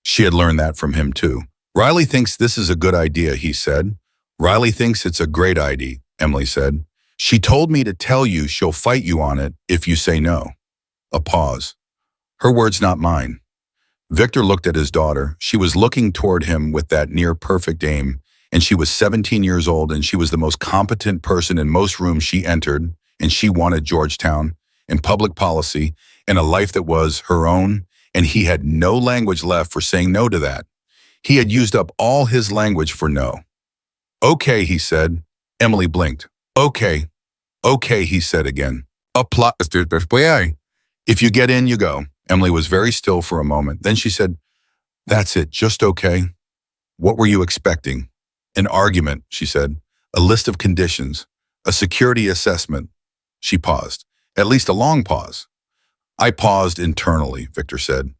She had learned that from him too. "Riley thinks this is a good idea," he said. "Riley thinks it's a great idea," Emily said. "She told me to tell you she'll fight you on it if you say no." A pause. Her words, not mine. Victor looked at his daughter. She was looking toward him with that near-perfect aim, and she was 17 years old, and she was the most competent person in most rooms she entered, and she wanted Georgetown, and public policy, and a life that was her own, and he had no language left for saying no to that. He had used up all his language for no. "Okay," he said. Emily blinked. "Okay. Okay," he said again. "If you get in, you go." Emily was very still for a moment. Then she said, That's it, just okay. What were you expecting? An argument, she said. A list of conditions. A security assessment. She paused. At least a long pause. I paused internally, Victor said.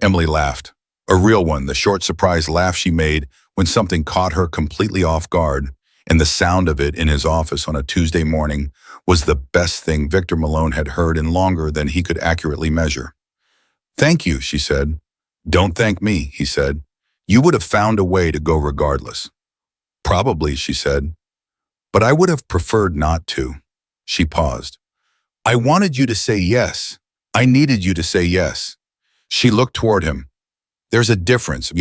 Emily laughed. A real one, the short surprised laugh she made when something caught her completely off guard, and the sound of it in his office on a Tuesday morning was the best thing Victor Malone had heard in longer than he could accurately measure. Thank you, she said. Don't thank me, he said. You would have found a way to go regardless. Probably, she said. But I would have preferred not to. She paused. I wanted you to say yes. I needed you to say yes. She looked toward him. There's a difference.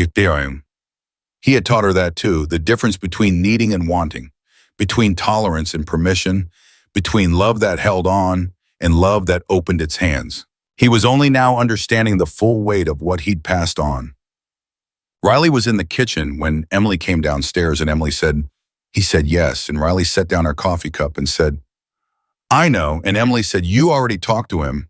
He had taught her that too, the difference between needing and wanting, between tolerance and permission, between love that held on and love that opened its hands. He was only now understanding the full weight of what he'd passed on. Riley was in the kitchen when Emily came downstairs and Emily said, he said yes, and Riley set down her coffee cup and said, I know, and Emily said, you already talked to him.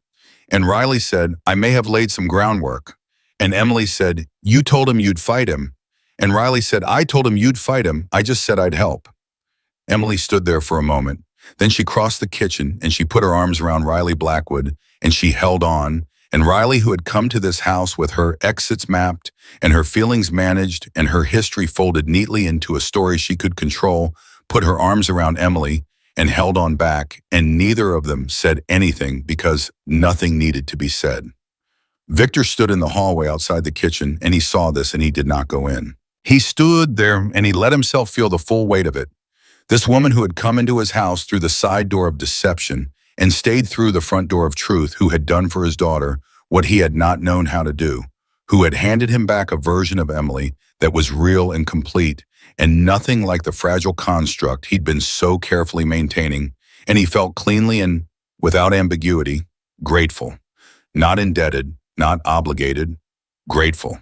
And Riley said, I may have laid some groundwork. And Emily said, you told him you'd fight him. And Riley said, I told him you'd fight him. I just said I'd help. Emily stood there for a moment. Then she crossed the kitchen and she put her arms around Riley Blackwood and she held on. And Riley, who had come to this house with her exits mapped and her feelings managed and her history folded neatly into a story she could control, put her arms around Emily and held on back, and neither of them said anything because nothing needed to be said. Victor stood in the hallway outside the kitchen and he saw this and he did not go in. He stood there and he let himself feel the full weight of it. This woman who had come into his house through the side door of deception and stayed through the front door of truth, who had done for his daughter what he had not known how to do, who had handed him back a version of Emily that was real and complete, and nothing like the fragile construct he'd been so carefully maintaining, and he felt cleanly and, without ambiguity, grateful. Not indebted, not obligated, grateful.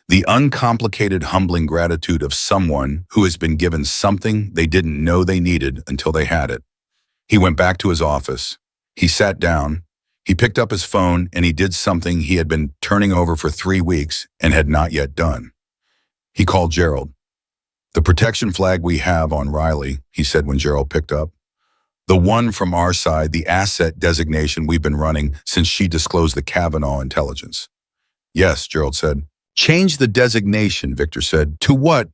The uncomplicated, humbling gratitude of someone who has been given something they didn't know they needed until they had it. He went back to his office. He sat down. He picked up his phone and he did something he had been turning over for 3 weeks and had not yet done. He called Gerald. The protection flag we have on Riley, he said when Gerald picked up. The one from our side, the asset designation we've been running since she disclosed the Kavanaugh intelligence. Yes, Gerald said. Change the designation, Victor said. To what?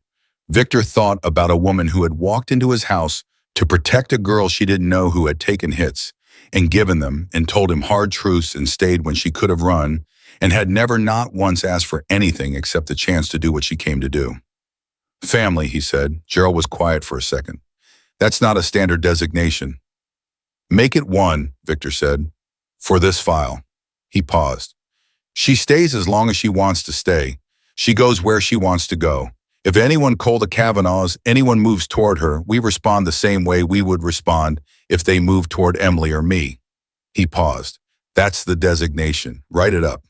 Victor thought about a woman who had walked into his house to protect a girl she didn't know who had taken hits and given them and told him hard truths and stayed when she could have run and had never not once asked for anything except the chance to do what she came to do. Family, he said. Gerald was quiet for a second. That's not a standard designation. Make it one, Victor said, for this file. He paused. She stays as long as she wants to stay. She goes where she wants to go. If anyone called the Kavanaughs, anyone moves toward her, we respond the same way we would respond if they moved toward Emily or me. He paused. That's the designation. Write it up.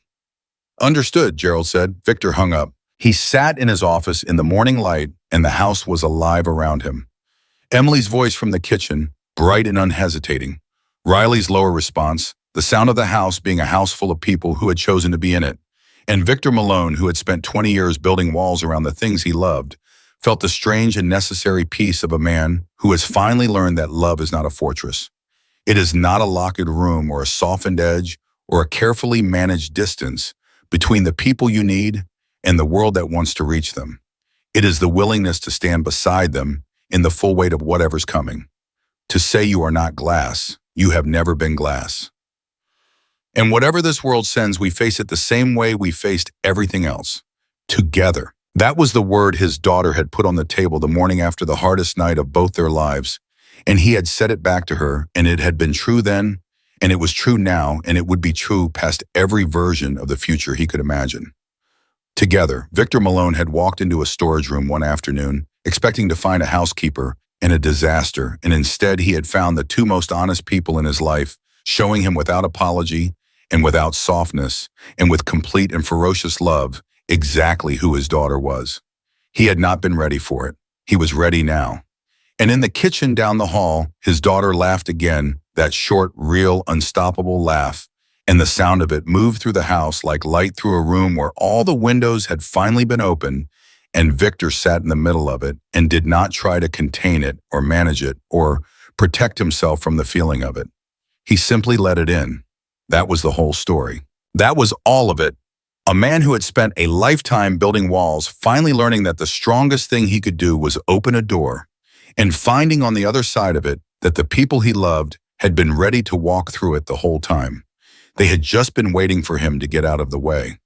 Understood, Gerald said. Victor hung up. He sat in his office in the morning light, and the house was alive around him. Emily's voice from the kitchen, bright and unhesitating. Riley's lower response, the sound of the house being a house full of people who had chosen to be in it. And Victor Malone, who had spent 20 years building walls around the things he loved, felt the strange and necessary peace of a man who has finally learned that love is not a fortress. It is not a locked room or a softened edge or a carefully managed distance between the people you need and the world that wants to reach them. It is the willingness to stand beside them in the full weight of whatever's coming. To say you are not glass, you have never been glass. And whatever this world sends, we face it the same way we faced everything else. Together. That was the word his daughter had put on the table the morning after the hardest night of both their lives. And he had said it back to her, and it had been true then, and it was true now, and it would be true past every version of the future he could imagine. Together, Victor Malone had walked into a storage room one afternoon, expecting to find a housekeeper and a disaster, and instead he had found the two most honest people in his life, showing him without apology and without softness and with complete and ferocious love exactly who his daughter was. He had not been ready for it. He was ready now. And in the kitchen down the hall, his daughter laughed again, that short, real, unstoppable laugh, and the sound of it moved through the house like light through a room where all the windows had finally been opened, and Victor sat in the middle of it and did not try to contain it or manage it or protect himself from the feeling of it. He simply let it in. That was the whole story. That was all of it. A man who had spent a lifetime building walls, finally learning that the strongest thing he could do was open a door, and finding on the other side of it that the people he loved had been ready to walk through it the whole time. They had just been waiting for him to get out of the way.